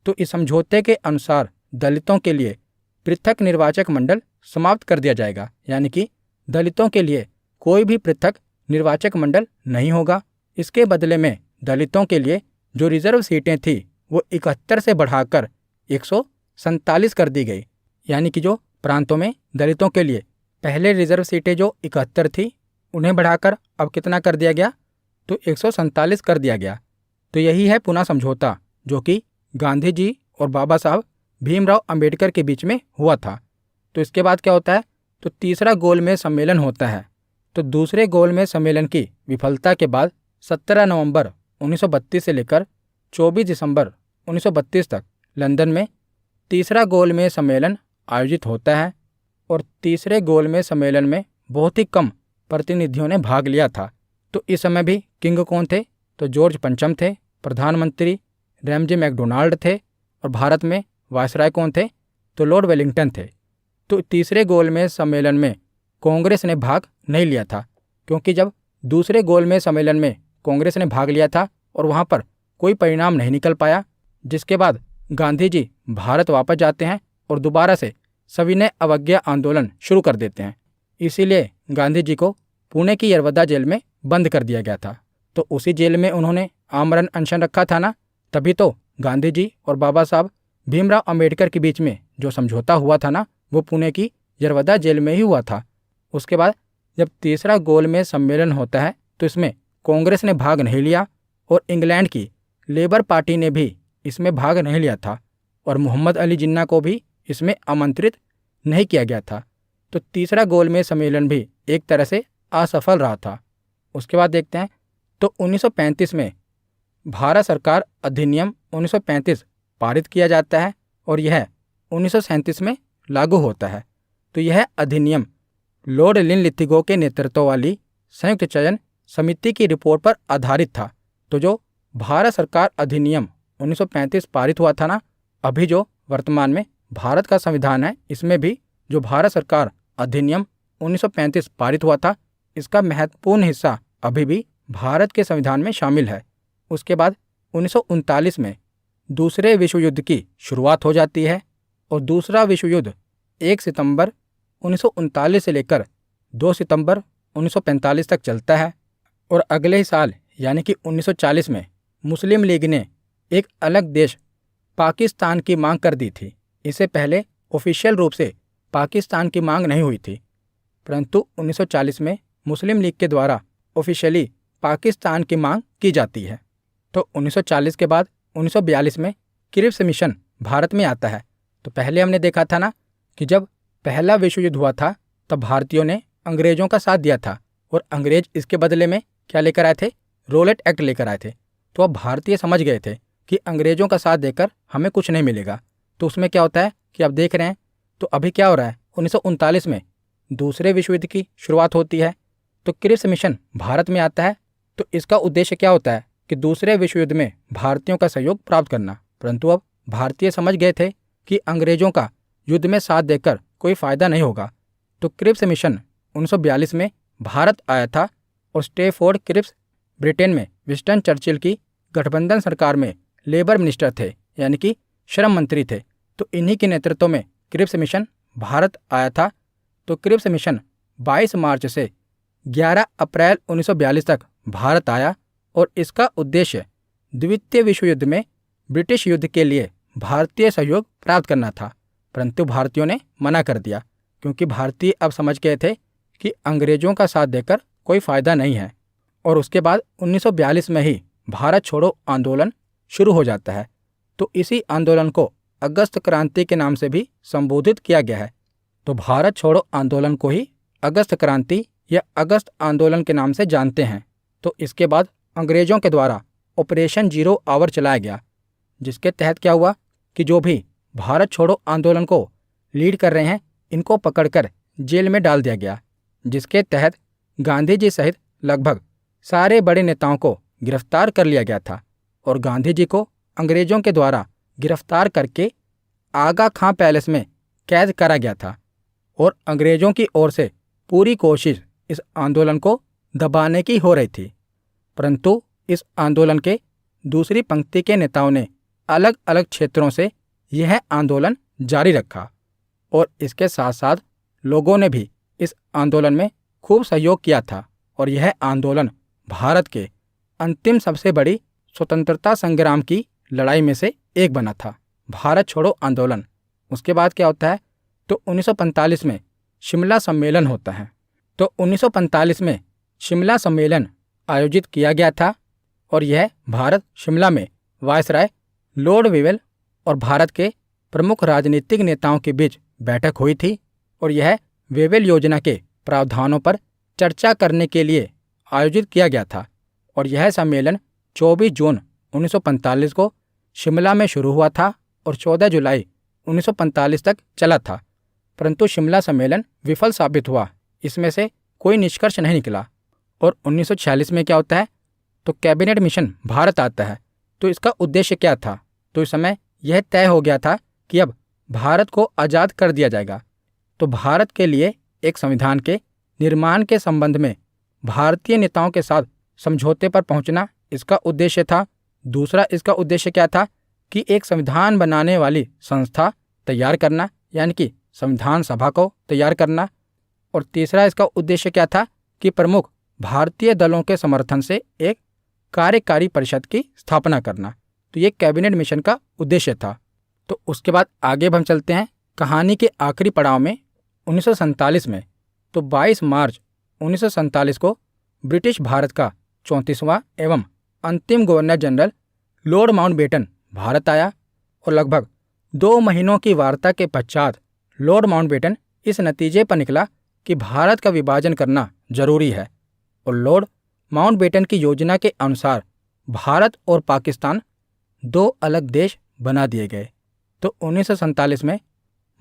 तो इस समझौते के अनुसार दलितों के लिए पृथक निर्वाचक मंडल समाप्त कर दिया जाएगा, यानी कि दलितों के लिए कोई भी पृथक निर्वाचक मंडल नहीं होगा। इसके बदले में दलितों के लिए जो रिजर्व सीटें थी वो 71 से बढ़ाकर 147 कर दी गई, यानी कि जो प्रांतों में दलितों के लिए पहले रिजर्व सीटें जो 71 थी उन्हें बढ़ाकर अब कितना कर दिया गया, तो 147 कर दिया गया। तो यही है पूना समझौता, जो कि गांधी जी और बाबा साहब भीमराव अंबेडकर के बीच में हुआ था। तो इसके बाद क्या होता है, तो तीसरा गोलमेज सम्मेलन होता है। तो दूसरे गोलमेज सम्मेलन की विफलता के बाद 17 नवंबर 1932 से लेकर 24 दिसंबर 1932 तक लंदन में तीसरा गोलमेज सम्मेलन आयोजित होता है। और तीसरे गोलमेज सम्मेलन में बहुत ही कम प्रतिनिधियों ने भाग लिया था। तो इस समय भी किंग कौन थे, तो जॉर्ज पंचम थे, प्रधानमंत्री रैमजे मैकडोनाल्ड थे, और भारत में वायसराय कौन थे, तो लॉर्ड वेलिंगटन थे। तो तीसरे गोलमेज सम्मेलन में कांग्रेस ने भाग नहीं लिया था, क्योंकि जब दूसरे गोलमेज सम्मेलन में कांग्रेस ने भाग लिया था और वहाँ पर कोई परिणाम नहीं निकल पाया, जिसके बाद गांधी जी भारत वापस जाते हैं और दोबारा से सविनय अवज्ञा आंदोलन शुरू कर देते हैं। इसीलिए गांधी जी को पुणे की यरवदा जेल में बंद कर दिया गया था। तो उसी जेल में उन्होंने आमरण अनशन रखा था ना, तभी तो गांधी जी और बाबा साहब भीमराव अंबेडकर के बीच में जो समझौता हुआ था ना, वो पुणे की यरवदा जेल में ही हुआ था। उसके बाद जब तीसरा गोलमेज सम्मेलन होता है तो इसमें कांग्रेस ने भाग नहीं लिया और इंग्लैंड की लेबर पार्टी ने भी इसमें भाग नहीं लिया था, और मोहम्मद अली जिन्ना को भी इसमें आमंत्रित नहीं किया गया था। तो तीसरा गोलमेज सम्मेलन भी एक तरह से असफल रहा था। उसके बाद देखते हैं, तो 1935 में भारत सरकार अधिनियम 1935 पारित किया जाता है और यह 1937 में लागू होता है। तो यह अधिनियम लॉर्ड लिनलिथिगो के नेतृत्व वाली संयुक्त चयन समिति की रिपोर्ट पर आधारित था। तो जो भारत सरकार अधिनियम 1935 पारित हुआ था ना, अभी जो वर्तमान में भारत का संविधान है, इसमें भी जो भारत सरकार अधिनियम 1935 पारित हुआ था, इसका महत्वपूर्ण हिस्सा अभी भी भारत के संविधान में शामिल है। उसके बाद 1939 में दूसरे विश्व युद्ध की शुरुआत हो जाती है और दूसरा विश्व युद्ध 1 सितंबर 1939 से लेकर 2 सितंबर 1945 तक चलता है। और अगले ही साल यानी कि 1940 में मुस्लिम लीग ने एक अलग देश पाकिस्तान की मांग कर दी थी। इससे पहले ऑफिशियल रूप से पाकिस्तान की मांग नहीं हुई थी, परंतु 1940 में मुस्लिम लीग के द्वारा ऑफिशियली पाकिस्तान की मांग की जाती है। तो 1940 के बाद 1942 में क्रिप्स मिशन भारत में आता है। तो पहले हमने देखा था ना कि जब पहला विश्व युद्ध हुआ था तब भारतीयों ने अंग्रेजों का साथ दिया था और अंग्रेज इसके बदले में क्या लेकर आए थे, रोलेट एक्ट लेकर आए थे। तो अब भारतीय समझ गए थे कि अंग्रेजों का साथ देकर हमें कुछ नहीं मिलेगा। तो उसमें क्या होता है कि आप देख रहे हैं, तो अभी क्या हो रहा है, 1939 में दूसरे विश्व युद्ध की शुरुआत होती है। तो क्रिप्स मिशन भारत में आता है। तो इसका उद्देश्य क्या होता है कि दूसरे विश्व युद्ध में भारतीयों का सहयोग प्राप्त करना। परंतु अब भारतीय समझ गए थे कि अंग्रेजों का युद्ध में साथ देकर कोई फायदा नहीं होगा। तो क्रिप्स मिशन 1942 में भारत आया था और स्टेफोर्ड क्रिप्स ब्रिटेन में विंस्टन चर्चिल की गठबंधन सरकार में लेबर मिनिस्टर थे, यानी कि श्रम मंत्री थे। तो इन्हीं के नेतृत्व में क्रिप्स मिशन भारत आया था। तो क्रिप्स मिशन 22 मार्च से 11 अप्रैल 1942 तक भारत आया और इसका उद्देश्य द्वितीय विश्व युद्ध में ब्रिटिश युद्ध के लिए भारतीय सहयोग प्राप्त करना था। परंतु भारतीयों ने मना कर दिया, क्योंकि भारतीय अब समझ गए थे कि अंग्रेजों का साथ देकर कोई फायदा नहीं है। और उसके बाद 1942 में ही भारत छोड़ो आंदोलन शुरू हो जाता है। तो इसी आंदोलन को अगस्त क्रांति के नाम से भी संबोधित किया गया है। तो भारत छोड़ो आंदोलन को ही अगस्त क्रांति या अगस्त आंदोलन के नाम से जानते हैं। तो इसके बाद अंग्रेजों के द्वारा ऑपरेशन जीरो आवर चलाया गया, जिसके तहत क्या हुआ कि जो भी भारत छोड़ो आंदोलन को लीड कर रहे हैं, इनको पकड़कर जेल में डाल दिया गया, जिसके तहत गांधी जी सहित लगभग सारे बड़े नेताओं को गिरफ्तार कर लिया गया था। और गांधी जी को अंग्रेजों के द्वारा गिरफ्तार करके आगा खां पैलेस में कैद करा गया था। और अंग्रेजों की ओर से पूरी कोशिश इस आंदोलन को दबाने की हो रही थी, परंतु इस आंदोलन के दूसरी पंक्ति के नेताओं ने अलग अलग क्षेत्रों से यह आंदोलन जारी रखा और इसके साथ साथ लोगों ने भी इस आंदोलन में खूब सहयोग किया था और यह आंदोलन भारत के अंतिम सबसे बड़ी स्वतंत्रता संग्राम की लड़ाई में से एक बना था, भारत छोड़ो आंदोलन। उसके बाद क्या होता है, तो 1945 में शिमला सम्मेलन होता है। तो 1945 में शिमला सम्मेलन आयोजित किया गया था और यह भारत शिमला में वायसराय लॉर्ड वेवेल और भारत के प्रमुख राजनीतिक नेताओं के बीच बैठक हुई थी और यह वेवेल योजना के प्रावधानों पर चर्चा करने के लिए आयोजित किया गया था और यह सम्मेलन 24 जून 1945 को शिमला में शुरू हुआ था और 14 जुलाई 1945 तक चला था, परंतु शिमला सम्मेलन विफल साबित हुआ, इसमें से कोई निष्कर्ष नहीं निकला। और 1946 में क्या होता है, तो कैबिनेट मिशन भारत आता है। तो इसका उद्देश्य क्या था, तो इस समय यह तय हो गया था कि अब भारत को आज़ाद कर दिया जाएगा। तो भारत के लिए एक संविधान के निर्माण के संबंध में भारतीय नेताओं के साथ समझौते पर पहुंचना इसका उद्देश्य था। दूसरा इसका उद्देश्य क्या था कि एक संविधान बनाने वाली संस्था तैयार करना, यानी कि संविधान सभा को तैयार करना। और तीसरा इसका उद्देश्य क्या था कि प्रमुख भारतीय दलों के समर्थन से एक कार्यकारी परिषद की स्थापना करना। तो ये कैबिनेट मिशन का उद्देश्य था। तो उसके बाद आगे हम चलते हैं कहानी के आखिरी पड़ाव में 1947 में। तो 22 मार्च 1947 को ब्रिटिश भारत का 34वां एवं अंतिम governor general Lord Mountbatten Bharat आया और लगभग 2 महीनों की वार्ता के पश्चात लॉर्ड माउंटबेटन इस नतीजे पर निकला कि भारत का विभाजन करना जरूरी है और लॉर्ड माउंटबेटन की योजना के अनुसार भारत और पाकिस्तान 2 अलग देश बना दिए गए। तो 1947 में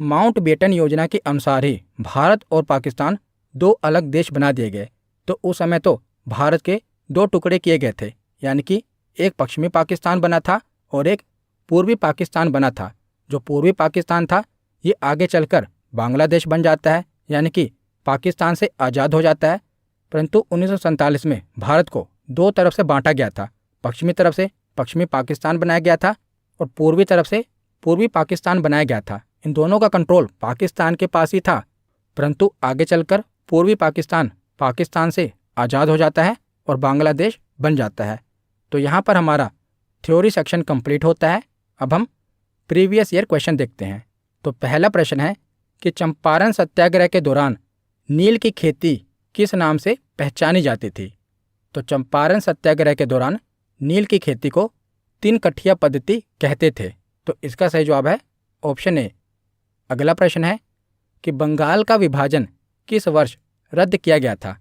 माउंटबेटन योजना के अनुसार ही भारत और पाकिस्तान 2 अलग देश बना दिए गए। तो उस समय तो भारत के 2 टुकड़े किए गए थे, यानी कि एक पश्चिमी पाकिस्तान बना था और एक पूर्वी पाकिस्तान बना था। जो पूर्वी पाकिस्तान था ये आगे चलकर बांग्लादेश बन जाता है, यानी कि पाकिस्तान से आज़ाद हो जाता है। परंतु 1947 में भारत को 2 तरफ से बांटा गया था। पश्चिमी तरफ से पश्चिमी पाकिस्तान बनाया गया था और पूर्वी तरफ से पूर्वी पाकिस्तान बनाया गया था। इन दोनों का कंट्रोल पाकिस्तान के पास ही था, परंतु आगे चलकर पूर्वी पाकिस्तान पाकिस्तान से आज़ाद हो जाता है और बांग्लादेश बन जाता है। तो यहाँ पर हमारा थ्योरी सेक्शन कंप्लीट होता है। अब हम प्रीवियस ईयर क्वेश्चन देखते हैं। तो पहला प्रश्न है कि चंपारण सत्याग्रह के दौरान नील की खेती किस नाम से पहचानी जाती थी। तो चंपारण सत्याग्रह के दौरान नील की खेती को 3 कठिया पद्धति कहते थे। तो इसका सही जवाब है ऑप्शन ए। अगला प्रश्न है कि बंगाल का विभाजन किस वर्ष रद्द किया गया था।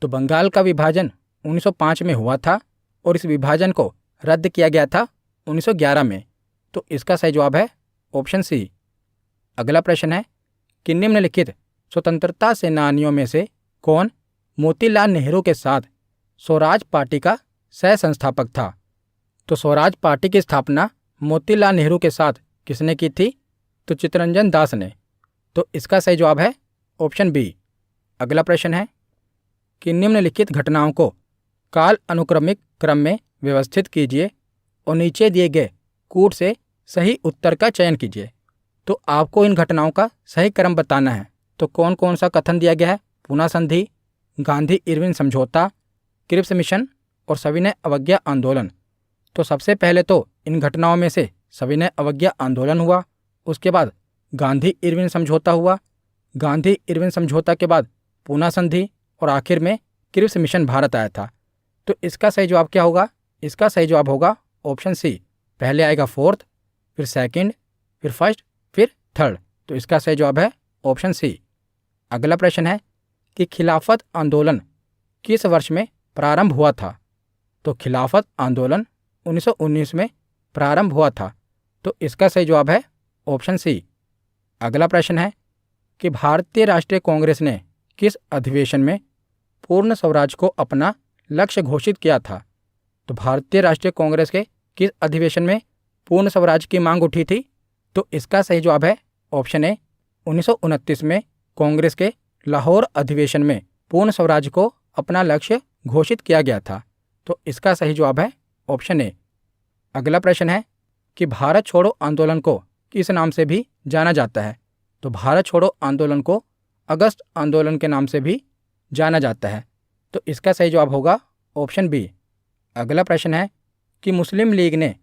तो बंगाल का विभाजन 1905 में हुआ था और इस विभाजन को रद्द किया गया था 1911 में। तो इसका सही जवाब है ऑप्शन सी। अगला प्रश्न है कि निम्नलिखित स्वतंत्रता सेनानियों में से कौन मोतीलाल नेहरू के साथ स्वराज पार्टी का सह संस्थापक था। तो स्वराज पार्टी की स्थापना मोतीलाल नेहरू के साथ किसने की थी, तो चित्तरंजन दास ने। तो इसका सही जवाब है ऑप्शन बी। अगला प्रश्न है कि निम्नलिखित घटनाओं को काल अनुक्रमिक क्रम में व्यवस्थित कीजिए और नीचे दिए गए कूट से सही उत्तर का चयन कीजिए। तो आपको इन घटनाओं का सही क्रम बताना है। तो कौन कौन सा कथन दिया गया है, पूना संधि, गांधी इरविन समझौता, क्रिप्स मिशन और सविनय अवज्ञा आंदोलन। तो सबसे पहले तो इन घटनाओं में से सविनय अवज्ञा आंदोलन हुआ, उसके बाद गांधी इरविन समझौता हुआ, गांधी इरविन समझौता के बाद पूना संधि और आखिर में क्रिप्स मिशन भारत आया था। तो इसका सही जवाब क्या होगा, इसका सही जवाब होगा ऑप्शन सी। पहले आएगा फोर्थ, फिर सेकंड, फिर फर्स्ट, फिर थर्ड। तो इसका सही जवाब है ऑप्शन सी। अगला प्रश्न है कि खिलाफत आंदोलन किस वर्ष में प्रारंभ हुआ था। तो खिलाफत आंदोलन 1919 में प्रारंभ हुआ था। तो इसका सही जवाब है ऑप्शन सी। अगला प्रश्न है कि भारतीय राष्ट्रीय कांग्रेस ने किस अधिवेशन में पूर्ण स्वराज को अपना लक्ष्य घोषित किया था। तो भारतीय राष्ट्रीय कांग्रेस के किस अधिवेशन में पूर्ण स्वराज की मांग उठी थी। तो इसका सही जवाब है ऑप्शन ए। 1929 में कांग्रेस के लाहौर अधिवेशन में पूर्ण स्वराज को अपना लक्ष्य घोषित किया गया था। तो इसका सही जवाब है ऑप्शन ए। अगला प्रश्न है कि भारत छोड़ो आंदोलन को किस नाम से भी जाना जाता है? तो भारत छोड़ो आंदोलन को अगस्त आंदोलन के नाम से भी जाना जाता है। तो इसका सही जवाब होगा ऑप्शन बी। अगला प्रश्न है कि मुस्लिम लीग ने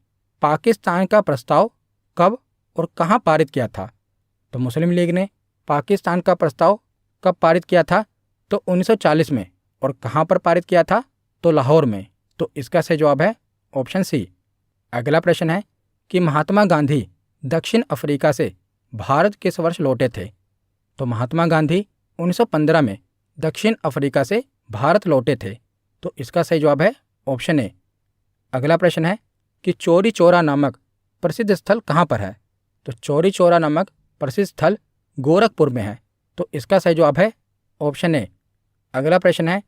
पाकिस्तान का प्रस्ताव कब और कहां पारित किया था? तो मुस्लिम लीग ने पाकिस्तान का प्रस्ताव कब पारित किया था? तो 1940 में। और कहां पर पारित किया था? तो लाहौर में। तो इसका सही जवाब है ऑप्शन सी। अगला प्रश्न है कि महात्मा गांधी दक्षिण अफ्रीका से भारत किस वर्ष लौटे थे? तो महात्मा गांधी 1915 में दक्षिण अफ्रीका से भारत लौटे थे। तो इसका सही जवाब है ऑप्शन ए। अगला प्रश्न है कि चौरी चौरा नामक प्रसिद्ध स्थल कहाँ पर है? तो चौरी चौरा नामक प्रसिद्ध स्थल गोरखपुर में है। तो इसका सही जवाब है ऑप्शन ए। अगला प्रश्न है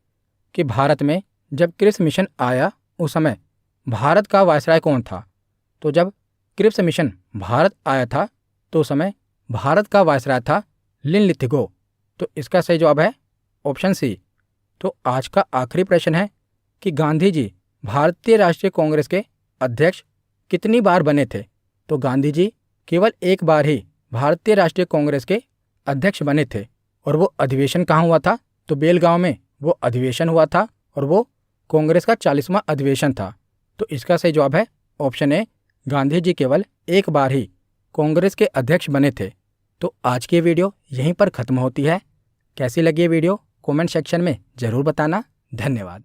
कि भारत में जब क्रिप्स मिशन आया उस समय भारत का वायसराय कौन था? तो जब क्रिप्स मिशन भारत आया था तो उस समय भारत का वायसराय था लिनलिथिगो। तो इसका सही जवाब है ऑप्शन सी। तो आज का आखिरी प्रश्न है कि गांधी जी भारतीय राष्ट्रीय कांग्रेस के अध्यक्ष कितनी बार बने थे? तो गांधी जी केवल एक बार ही भारतीय राष्ट्रीय कांग्रेस के अध्यक्ष बने थे। और वो अधिवेशन कहाँ हुआ था? तो बेलगांव में वो अधिवेशन हुआ था और वो कांग्रेस का 40वां अधिवेशन था। तो इसका सही जवाब है ऑप्शन ए। गांधी जी केवल एक बार ही कांग्रेस के अध्यक्ष बने थे। तो आज की वीडियो यहीं पर ख़त्म होती है। कैसी लगी ये वीडियो कमेंट सेक्शन में ज़रूर बताना। धन्यवाद।